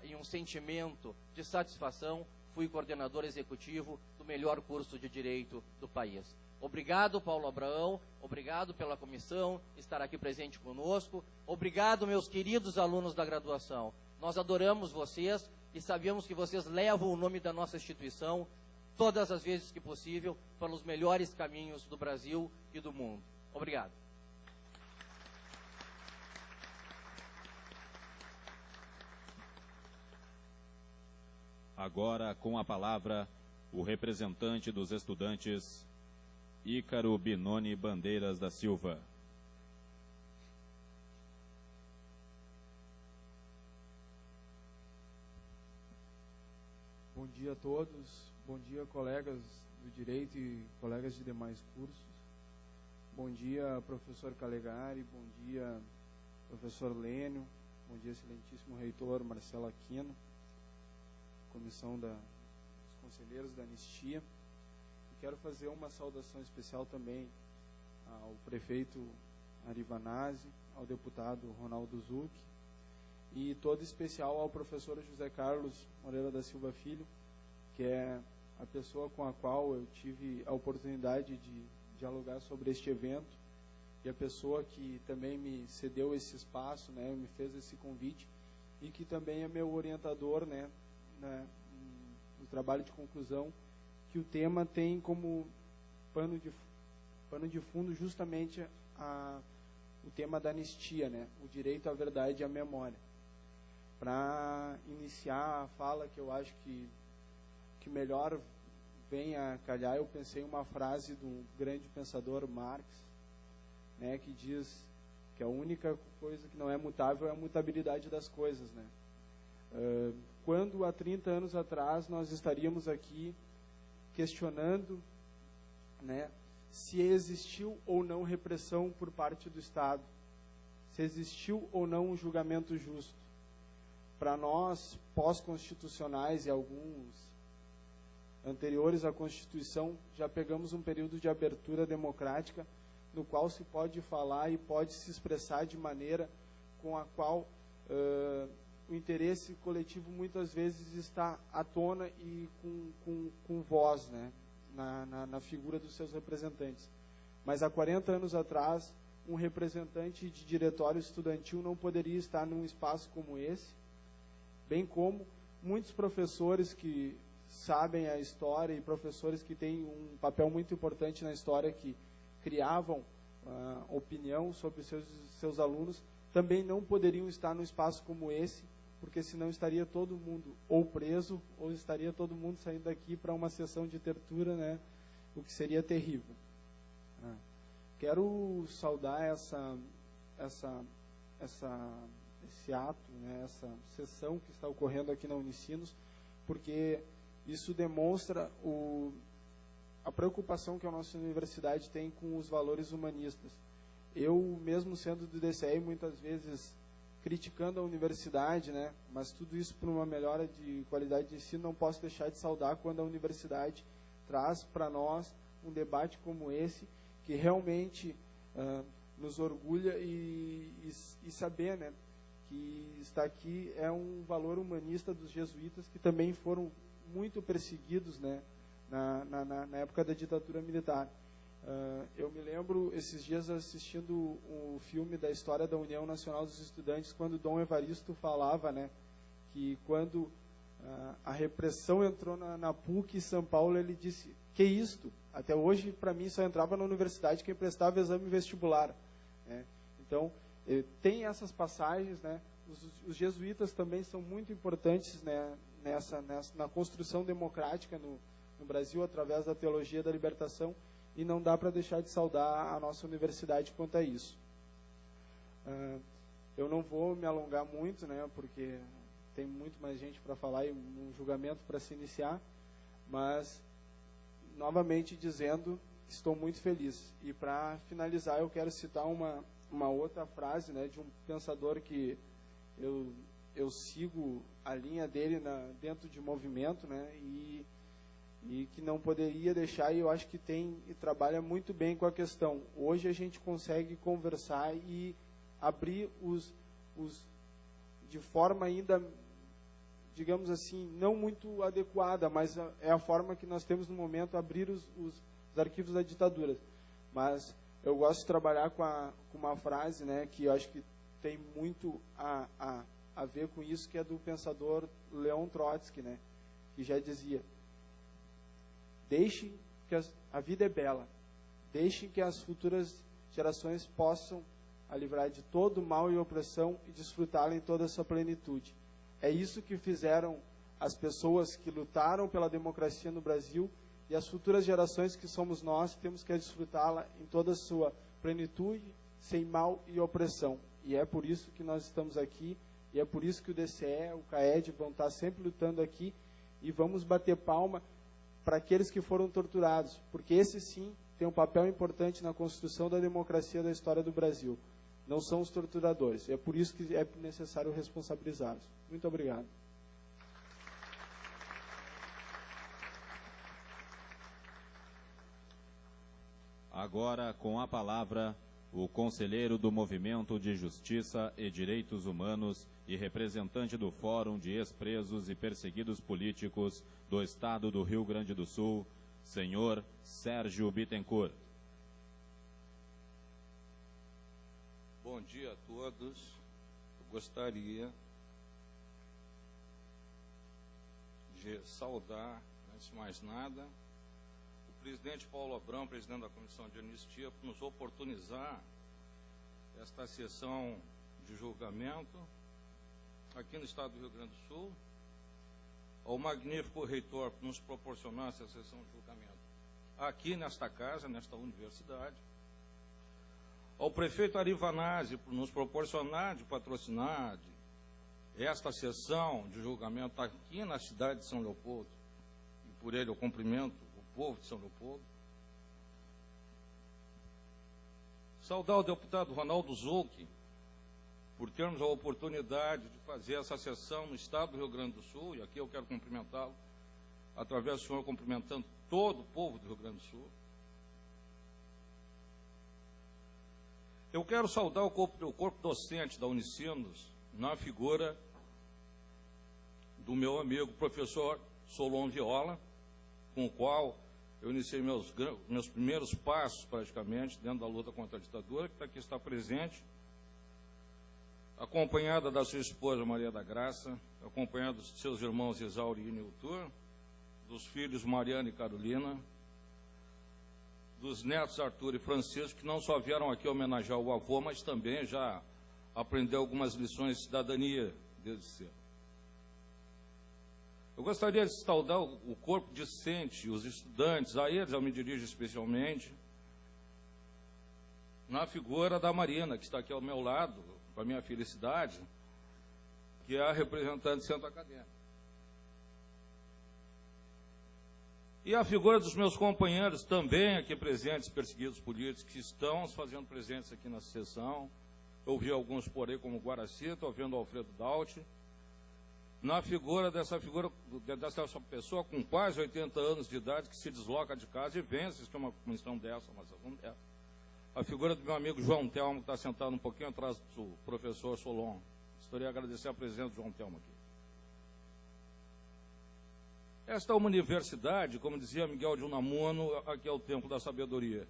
e um sentimento de satisfação, fui coordenador executivo do melhor curso de Direito do país. Obrigado, Paulo Abraão, obrigado pela comissão, estar aqui presente conosco, obrigado, meus queridos alunos da graduação. Nós adoramos vocês e sabemos que vocês levam o nome da nossa instituição, todas as vezes que possível, pelos melhores caminhos do Brasil e do mundo. Obrigado. Agora, com a palavra, o representante dos estudantes, Ícaro Binoni Bandeiras da Silva. Bom dia a todos, bom dia colegas do Direito e colegas de demais cursos. Bom dia, professor Calegari, bom dia, professor Lênio, bom dia, excelentíssimo reitor Marcelo Aquino, comissão dos conselheiros da Anistia. E quero fazer uma saudação especial também ao prefeito Ari Vanazzi, ao deputado Ronaldo Zucchi, e todo especial ao professor José Carlos Moreira da Silva Filho, que é a pessoa com a qual eu tive a oportunidade de dialogar sobre este evento, e a pessoa que também me cedeu esse espaço, né, me fez esse convite, e que também é meu orientador, né, no trabalho de conclusão, que o tema tem como pano de fundo justamente o tema da anistia, né, o direito à verdade e à memória. Para iniciar a fala, que eu acho que melhor vem a calhar, eu pensei em uma frase do grande pensador Marx, né, que diz que a única coisa que não é mutável é a mutabilidade das coisas, né? Quando há 30 anos atrás nós estaríamos aqui questionando, né, se existiu ou não repressão por parte do Estado, se existiu ou não um julgamento justo. Para nós, pós-constitucionais e alguns anteriores à Constituição, já pegamos um período de abertura democrática no qual se pode falar e pode se expressar de maneira com a qual o interesse coletivo muitas vezes está à tona e com voz, né, na figura dos seus representantes. Mas há 40 anos atrás, um representante de diretório estudantil não poderia estar num espaço como esse, bem como muitos professores que sabem a história e professores que têm um papel muito importante na história, que criavam opinião sobre seus alunos, também não poderiam estar num espaço como esse, porque senão estaria todo mundo ou preso, ou estaria todo mundo saindo daqui para uma sessão de tortura, né, o que seria terrível. Quero saudar esse ato, né, essa sessão que está ocorrendo aqui na Unicinos, porque isso demonstra a preocupação que a nossa universidade tem com os valores humanistas. Eu, mesmo sendo do DCE, muitas vezes criticando a universidade, né, mas tudo isso por uma melhora de qualidade de ensino, não posso deixar de saudar quando a universidade traz para nós um debate como esse, que realmente nos orgulha e saber, né, que está aqui é um valor humanista dos jesuítas, que também foram muito perseguidos, né, na época da ditadura militar. Eu me lembro, esses dias, assistindo o filme da história da União Nacional dos Estudantes, quando Dom Evaristo falava, né, que quando a repressão entrou na PUC São Paulo, ele disse: que isto? Até hoje, para mim, só entrava na universidade quem prestava exame vestibular, né? Então, tem essas passagens, né? Os jesuítas também são muito importantes, né, na construção democrática no Brasil, através da teologia da libertação, e não dá para deixar de saudar a nossa universidade quanto a isso. Eu não vou me alongar muito, né, porque tem muito mais gente para falar e um julgamento para se iniciar, mas, novamente dizendo, estou muito feliz. E para finalizar, eu quero citar uma outra frase, né, de um pensador que eu sigo a linha dele dentro de movimento, né, e que não poderia deixar, e eu acho que trabalha muito bem com a questão. Hoje a gente consegue conversar e abrir de forma ainda, digamos assim, não muito adequada, mas é a forma que nós temos no momento, abrir os arquivos da ditadura. Mas eu gosto de trabalhar com uma frase, né, que eu acho que tem muito a ver com isso, que é do pensador Leon Trotsky, né, que já dizia: deixe que a vida é bela, deixe que as futuras gerações possam a livrar de todo mal e opressão e desfrutá-la em toda a sua plenitude. É isso que fizeram as pessoas que lutaram pela democracia no Brasil, e as futuras gerações, que somos nós, temos que desfrutá-la em toda a sua plenitude, sem mal e opressão. E é por isso que nós estamos aqui, e é por isso que o DCE, o CAED vão estar sempre lutando aqui, e vamos bater palma para aqueles que foram torturados, porque esse sim tem um papel importante na construção da democracia da história do Brasil. Não são os torturadores. É por isso que é necessário responsabilizá-los. Muito obrigado. Agora, com a palavra, o conselheiro do Movimento de Justiça e Direitos Humanos e representante do Fórum de Ex-Presos e Perseguidos Políticos do Estado do Rio Grande do Sul, senhor Sérgio Bittencourt. Bom dia a todos. Eu gostaria de saudar, antes de mais nada, o presidente Paulo Abrão, presidente da Comissão de Anistia, por nos oportunizar esta sessão de julgamento aqui no estado do Rio Grande do Sul, ao magnífico reitor por nos proporcionar essa sessão de julgamento aqui nesta casa, nesta universidade, ao prefeito Ari Vanazzi por nos proporcionar, de patrocinar esta sessão de julgamento aqui na cidade de São Leopoldo, e por ele eu cumprimento o povo de São Leopoldo. Saudar o deputado Ronaldo Zucchi por termos a oportunidade de fazer essa sessão no estado do Rio Grande do Sul, e aqui eu quero cumprimentá-lo, através do senhor, cumprimentando todo o povo do Rio Grande do Sul. Eu quero saudar o corpo docente da Unicinos, na figura do meu amigo professor Solon Viola, com o qual eu iniciei meus primeiros passos, praticamente, dentro da luta contra a ditadura, que aqui está presente, acompanhada da sua esposa Maria da Graça, acompanhada dos seus irmãos Isauri e Niltur, dos filhos Mariana e Carolina, dos netos Arthur e Francisco, que não só vieram aqui homenagear o avô, mas também já aprendeu algumas lições de cidadania desde cedo. Eu gostaria de saudar o corpo discente, os estudantes, a eles eu me dirijo especialmente, na figura da Marina, que está aqui ao meu lado, para a minha felicidade, que é a representante do centro acadêmico. E a figura dos meus companheiros também aqui presentes, perseguidos políticos, que estão se fazendo presentes aqui na sessão. Eu vi alguns por aí, como Guaraci, estou vendo o Alfredo Dauti. Na figura dessa pessoa com quase 80 anos de idade, que se desloca de casa e vem assistir uma comissão dessa, uma sessão dessa. A figura do meu amigo João Telmo, que está sentado um pouquinho atrás do professor Solon. Gostaria de agradecer a presença do João Telmo aqui. Esta é uma universidade, como dizia Miguel de Unamuno, aqui é o templo da sabedoria.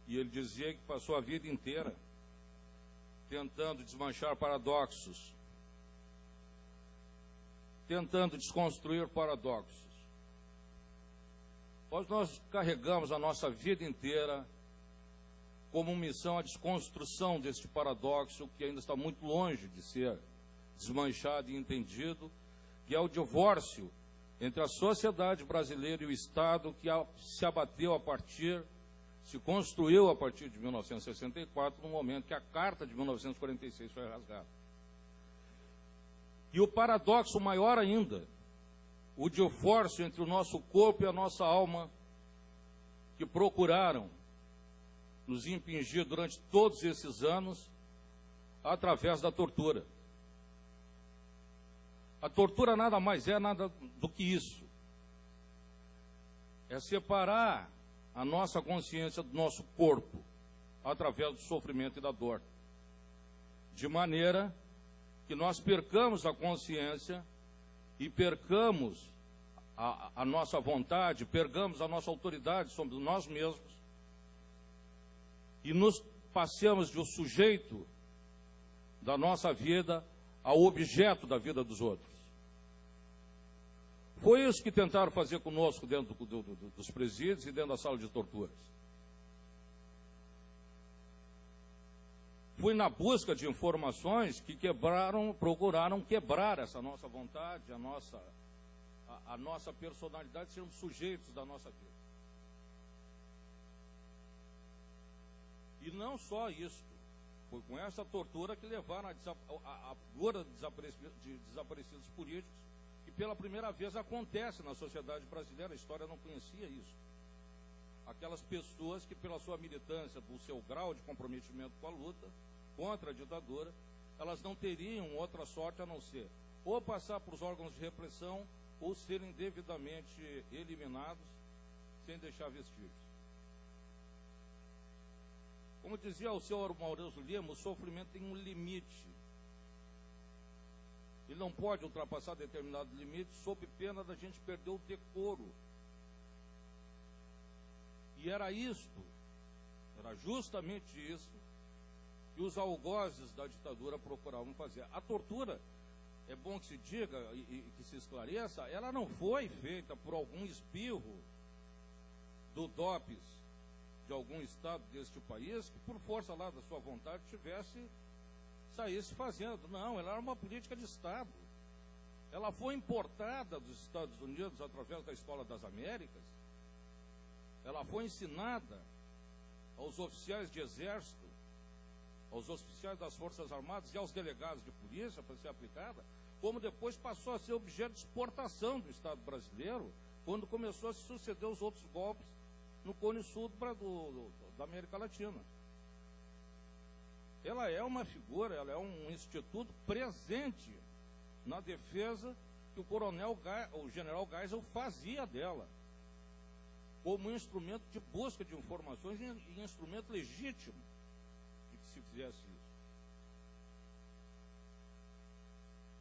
E ele dizia que passou a vida inteira tentando desmanchar paradoxos, tentando desconstruir paradoxos. Nós carregamos a nossa vida inteira como missão a desconstrução deste paradoxo, que ainda está muito longe de ser desmanchado e entendido, que é o divórcio entre a sociedade brasileira e o Estado, que se abateu se construiu a partir de 1964, no momento que a Carta de 1946 foi rasgada. E o paradoxo maior ainda, o divórcio entre o nosso corpo e a nossa alma, que procuraram nos impingir durante todos esses anos através da tortura. A tortura nada mais é nada do que isso. É separar a nossa consciência do nosso corpo através do sofrimento e da dor. De maneira que nós percamos a consciência e percamos a nossa vontade, percamos a nossa autoridade sobre nós mesmos e nos passemos de um sujeito da nossa vida ao objeto da vida dos outros. Foi isso que tentaram fazer conosco dentro dos presídios e dentro da sala de torturas. Fui na busca de informações que procuraram quebrar essa nossa vontade, a nossa personalidade, sermos sujeitos da nossa vida. E não só isso, foi com essa tortura que levaram a figura de desaparecidos políticos, que pela primeira vez acontece na sociedade brasileira, a história não conhecia isso. Aquelas pessoas que pela sua militância, por seu grau de comprometimento com a luta, contra a ditadura, elas não teriam outra sorte a não ser ou passar por os órgãos de repressão ou serem devidamente eliminados sem deixar vestígios. Como dizia o senhor Maurício Lima, o sofrimento tem um limite. Ele não pode ultrapassar determinado limite sob pena da gente perder o decoro. E era justamente isso que os algozes da ditadura procuravam fazer. A tortura, é bom que se diga e que se esclareça, ela não foi feita por algum espirro do DOPS de algum estado deste país que, por força lá da sua vontade, saísse fazendo. Não, ela era uma política de Estado. Ela foi importada dos Estados Unidos através da Escola das Américas. Ela foi ensinada aos oficiais de exército, aos oficiais das Forças Armadas e aos delegados de polícia para ser aplicada, como depois passou a ser objeto de exportação do Estado brasileiro, quando começou a se suceder os outros golpes no Cone Sul da América Latina. Ela é uma figura, ela é um instituto presente na defesa que o general Geisel fazia dela, como um instrumento de busca de informações e instrumento legítimo de que se fizesse isso.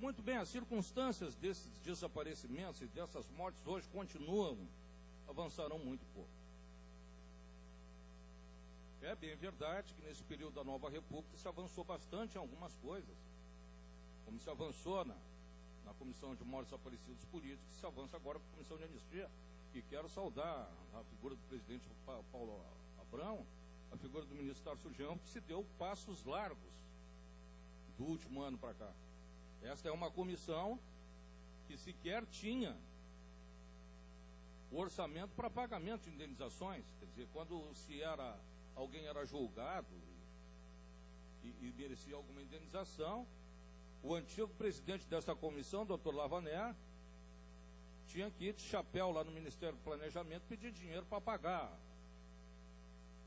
Muito bem, as circunstâncias desses desaparecimentos e dessas mortes hoje avançarão muito pouco. É bem verdade que nesse período da Nova República se avançou bastante em algumas coisas, como se avançou na Comissão de Mortos Desaparecidos Políticos, se avança agora com a Comissão de Anistia, e quero saudar a figura do presidente Paulo Abrão, a figura do ministro Tarso Genro, que se deu passos largos do último ano para cá. Esta é uma comissão que sequer tinha o orçamento para pagamento de indenizações, quer dizer, quando alguém era julgado e merecia alguma indenização, o antigo presidente dessa comissão, doutor Lavaner, tinha que ir de chapéu lá no Ministério do Planejamento pedir dinheiro para pagar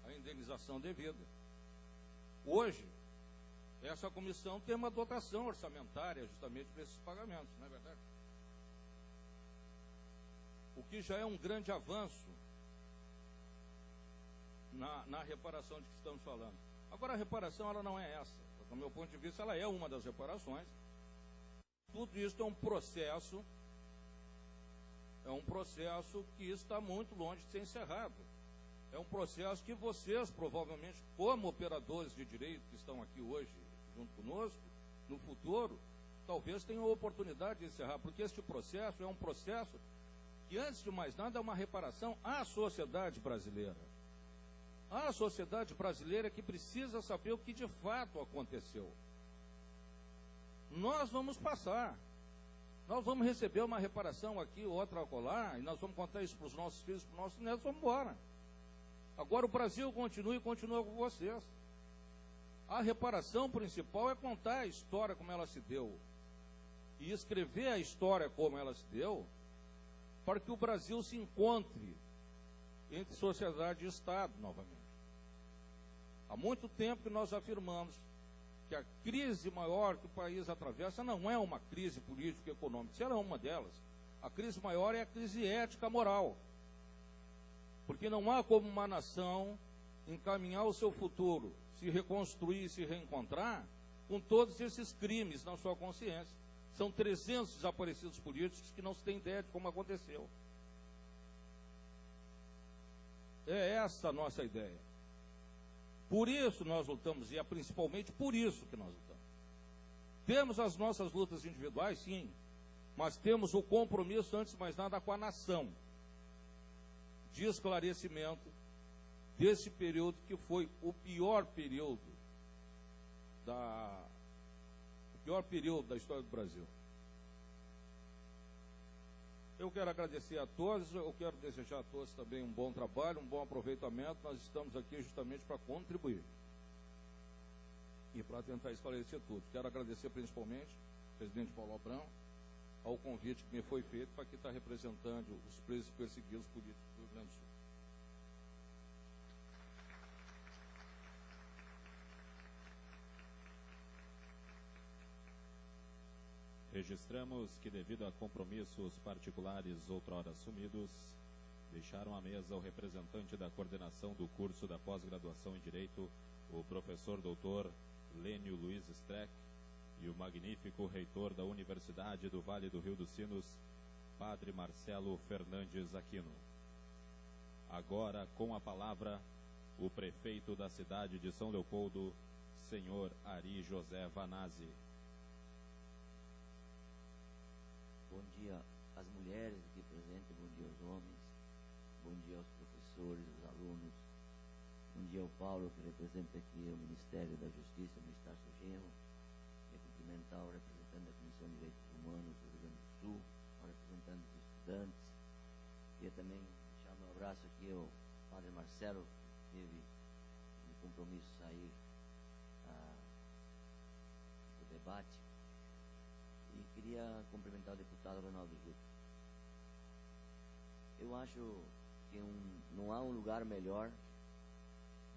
a indenização devida. Hoje, essa comissão tem uma dotação orçamentária justamente para esses pagamentos, não é verdade? O que já é um grande avanço na reparação de que estamos falando. Agora, a reparação ela não é essa. Do meu ponto de vista, ela é uma das reparações. Tudo isso é um processo que está muito longe de ser encerrado. É um processo que vocês, provavelmente, como operadores de direito que estão aqui hoje junto conosco, no futuro, talvez tenham a oportunidade de encerrar, porque este processo é um processo que, antes de mais nada, é uma reparação à sociedade brasileira. A sociedade brasileira que precisa saber o que de fato aconteceu. Nós vamos passar. Nós vamos receber uma reparação aqui, outra acolá, e nós vamos contar isso para os nossos filhos, para os nossos netos, vamos embora. Agora o Brasil continua com vocês. A reparação principal é contar a história como ela se deu. E escrever a história como ela se deu, para que o Brasil se encontre entre sociedade e Estado, novamente. Há muito tempo que nós afirmamos que a crise maior que o país atravessa não é uma crise política e econômica, isso era uma delas. A crise maior é a crise ética moral. Porque não há como uma nação encaminhar o seu futuro, se reconstruir, se reencontrar, com todos esses crimes na sua consciência. São 300 desaparecidos políticos que não se tem ideia de como aconteceu. É essa a nossa ideia. Por isso nós lutamos, e é principalmente por isso que nós lutamos. Temos as nossas lutas individuais, sim, mas temos o compromisso, antes de mais nada, com a nação, de esclarecimento desse período que foi o pior período da história do Brasil. Eu quero agradecer a todos, eu quero desejar a todos também um bom trabalho, um bom aproveitamento. Nós estamos aqui justamente para contribuir e para tentar esclarecer tudo. Quero agradecer principalmente ao presidente Paulo Abrão, ao convite que me foi feito para aqui estar representando os presos perseguidos políticos do Rio Grande do Sul. Registramos que, devido a compromissos particulares outrora assumidos, deixaram à mesa o representante da coordenação do curso da pós-graduação em Direito, o professor doutor Lênio Luiz Streck, e o magnífico reitor da Universidade do Vale do Rio dos Sinos, Padre Marcelo Fernandes Aquino. Agora, com a palavra, o prefeito da cidade de São Leopoldo, senhor Ari José Vanazzi. Bom dia às mulheres aqui presentes, bom dia aos homens, bom dia aos professores, aos alunos, bom dia ao Paulo, que representa aqui o Ministério da Justiça, o Ministério Genro, e cumprimentar o representante da Comissão de Direitos Humanos do Rio Grande do Sul, o representante dos estudantes, e também deixar meu abraço aqui ao Padre Marcelo, que teve de compromisso sair do debate. E queria cumprimentar o deputado Ronaldo Juto. Eu acho que não há um lugar melhor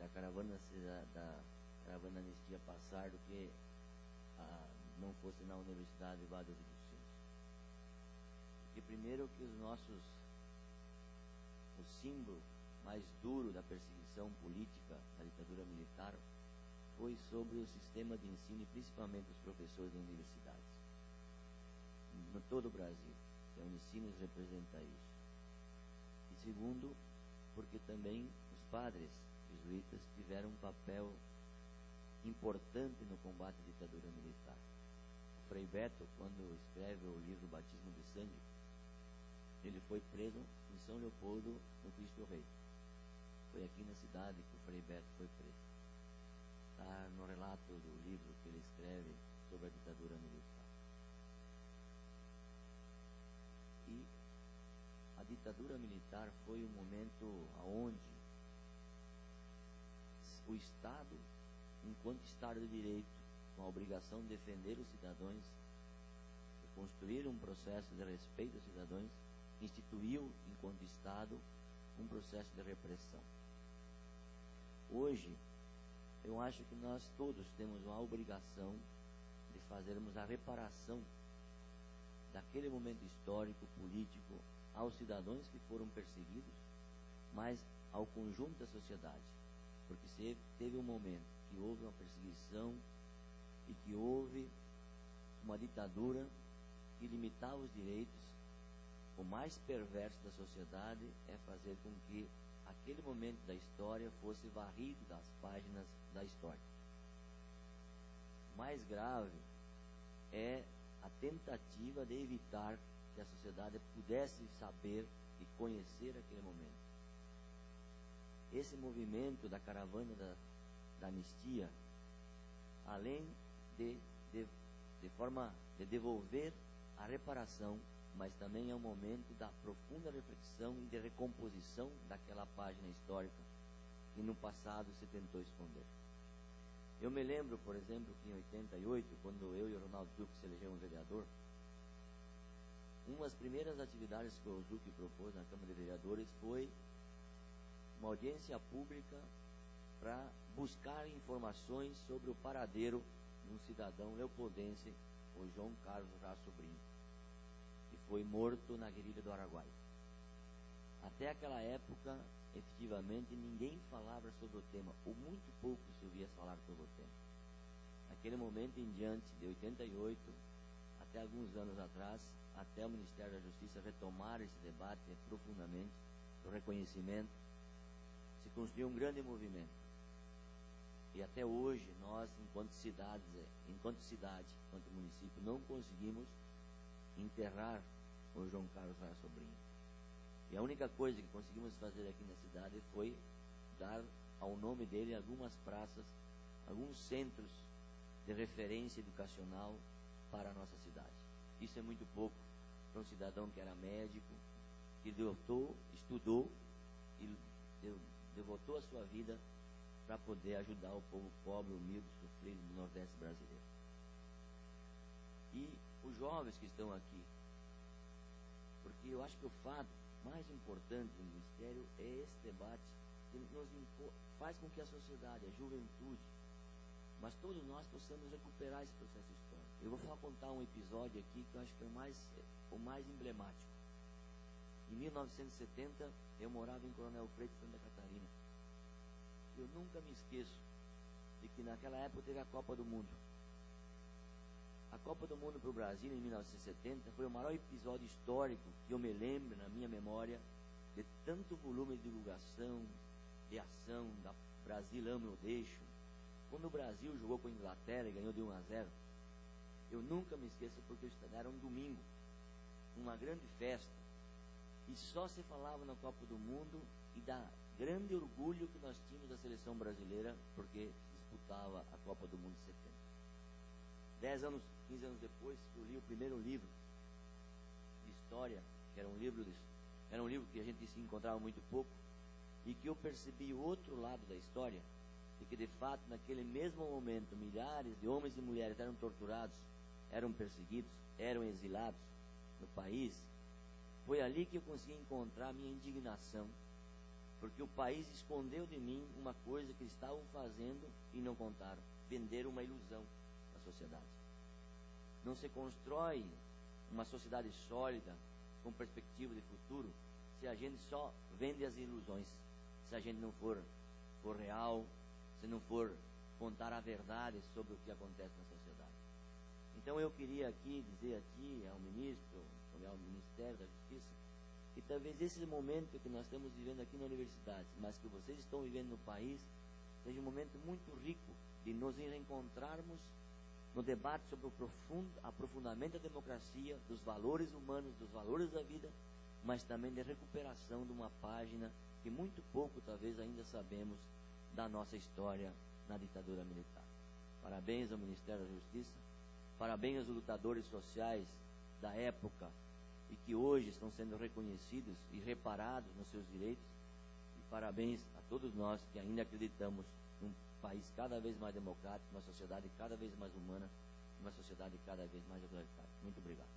da caravana Anistia passar do que não fosse na Universidade Vale do Rio dos Sinos. Porque primeiro que o símbolo mais duro da perseguição política da ditadura militar foi sobre o sistema de ensino e principalmente os professores da universidade. No todo o Brasil, a Unicinos representa isso. E segundo, porque também os padres jesuítas tiveram um papel importante no combate à ditadura militar. O Frei Beto, quando escreve o livro Batismo de Sangue, ele foi preso em São Leopoldo, no Cristo Rei. Foi aqui na cidade que o Frei Beto foi preso. Está no relato do livro que ele escreve sobre a ditadura militar. E a ditadura militar foi um momento onde o Estado, enquanto Estado de Direito, com a obrigação de defender os cidadãos, de construir um processo de respeito aos cidadãos, instituiu, enquanto Estado, um processo de repressão. Hoje, eu acho que nós todos temos uma obrigação de fazermos a reparação daquele momento histórico, político, aos cidadãos que foram perseguidos, mas ao conjunto da sociedade. Porque se teve um momento que houve uma perseguição e que houve uma ditadura que limitava os direitos, o mais perverso da sociedade é fazer com que aquele momento da história fosse varrido das páginas da história. O mais grave é a tentativa de evitar que a sociedade pudesse saber e conhecer aquele momento. Esse movimento da caravana da anistia, além de devolver a reparação, mas também é um momento da profunda reflexão e de recomposição daquela página histórica que no passado se tentou esconder. Eu me lembro, por exemplo, que em 88, quando eu e o Ronaldo Zucchi se elegemos vereador, uma das primeiras atividades que o Zucchi propôs na Câmara de Vereadores foi uma audiência pública para buscar informações sobre o paradeiro de um cidadão leopoldense, o João Carlos Rá Sobrinho, que foi morto na guerrilha do Araguaia. Até aquela época, efetivamente, ninguém falava sobre o tema, ou muito pouco se ouvia falar sobre o tema. Naquele momento em diante, de 88, até alguns anos atrás, até o Ministério da Justiça retomar esse debate profundamente, do reconhecimento, se construiu um grande movimento. E até hoje, nós, enquanto cidade, enquanto município, não conseguimos enterrar o João Carlos Rá Sobrinho. E a única coisa que conseguimos fazer aqui na cidade foi dar ao nome dele algumas praças, alguns centros de referência educacional para a nossa cidade. Isso é muito pouco para um cidadão que era médico, que estudou e devotou a sua vida para poder ajudar o povo pobre, humilde, sofrido do Nordeste brasileiro. E os jovens que estão aqui, porque eu acho que o fato mais importante do Ministério é esse debate que faz com que a sociedade, a juventude, mas todos nós possamos recuperar esse processo histórico. Eu vou contar um episódio aqui que eu acho que é o mais emblemático. Em 1970, eu morava em Coronel Freitas, Santa Catarina. Eu nunca me esqueço de que naquela época teve a Copa do Mundo. A Copa do Mundo para o Brasil, em 1970, foi o maior episódio histórico que eu me lembro, na minha memória, de tanto volume de divulgação, de ação, da Brasil ama eu deixo. Quando o Brasil jogou com a Inglaterra e ganhou de 1-0, eu nunca me esqueço, porque era um domingo, uma grande festa, e só se falava na Copa do Mundo e da grande orgulho que nós tínhamos da seleção brasileira, porque disputava a Copa do Mundo de 70. 15 anos depois, eu li o primeiro livro de história, que era um livro que a gente se encontrava muito pouco, e que eu percebi o outro lado da história, e que de fato naquele mesmo momento milhares de homens e mulheres eram torturados, eram perseguidos, eram exilados no país. Foi ali que eu consegui encontrar a minha indignação, porque o país escondeu de mim uma coisa que estavam fazendo e não contaram: vender uma ilusão à sociedade. Não se constrói uma sociedade sólida, com perspectiva de futuro, se a gente só vende as ilusões, se a gente não for real, se não for contar a verdade sobre o que acontece na sociedade. Então eu queria aqui dizer aqui ao ministro, ao Ministério da Justiça, que talvez esse momento que nós estamos vivendo aqui na universidade, mas que vocês estão vivendo no país, seja um momento muito rico de nos reencontrarmos no debate sobre o aprofundamento da democracia, dos valores humanos, dos valores da vida, mas também de recuperação de uma página que muito pouco talvez ainda sabemos da nossa história na ditadura militar. Parabéns ao Ministério da Justiça, parabéns aos lutadores sociais da época e que hoje estão sendo reconhecidos e reparados nos seus direitos, e parabéns a todos nós que ainda acreditamos num país cada vez mais democrático, uma sociedade cada vez mais humana, uma sociedade cada vez mais igualitária. Muito obrigado.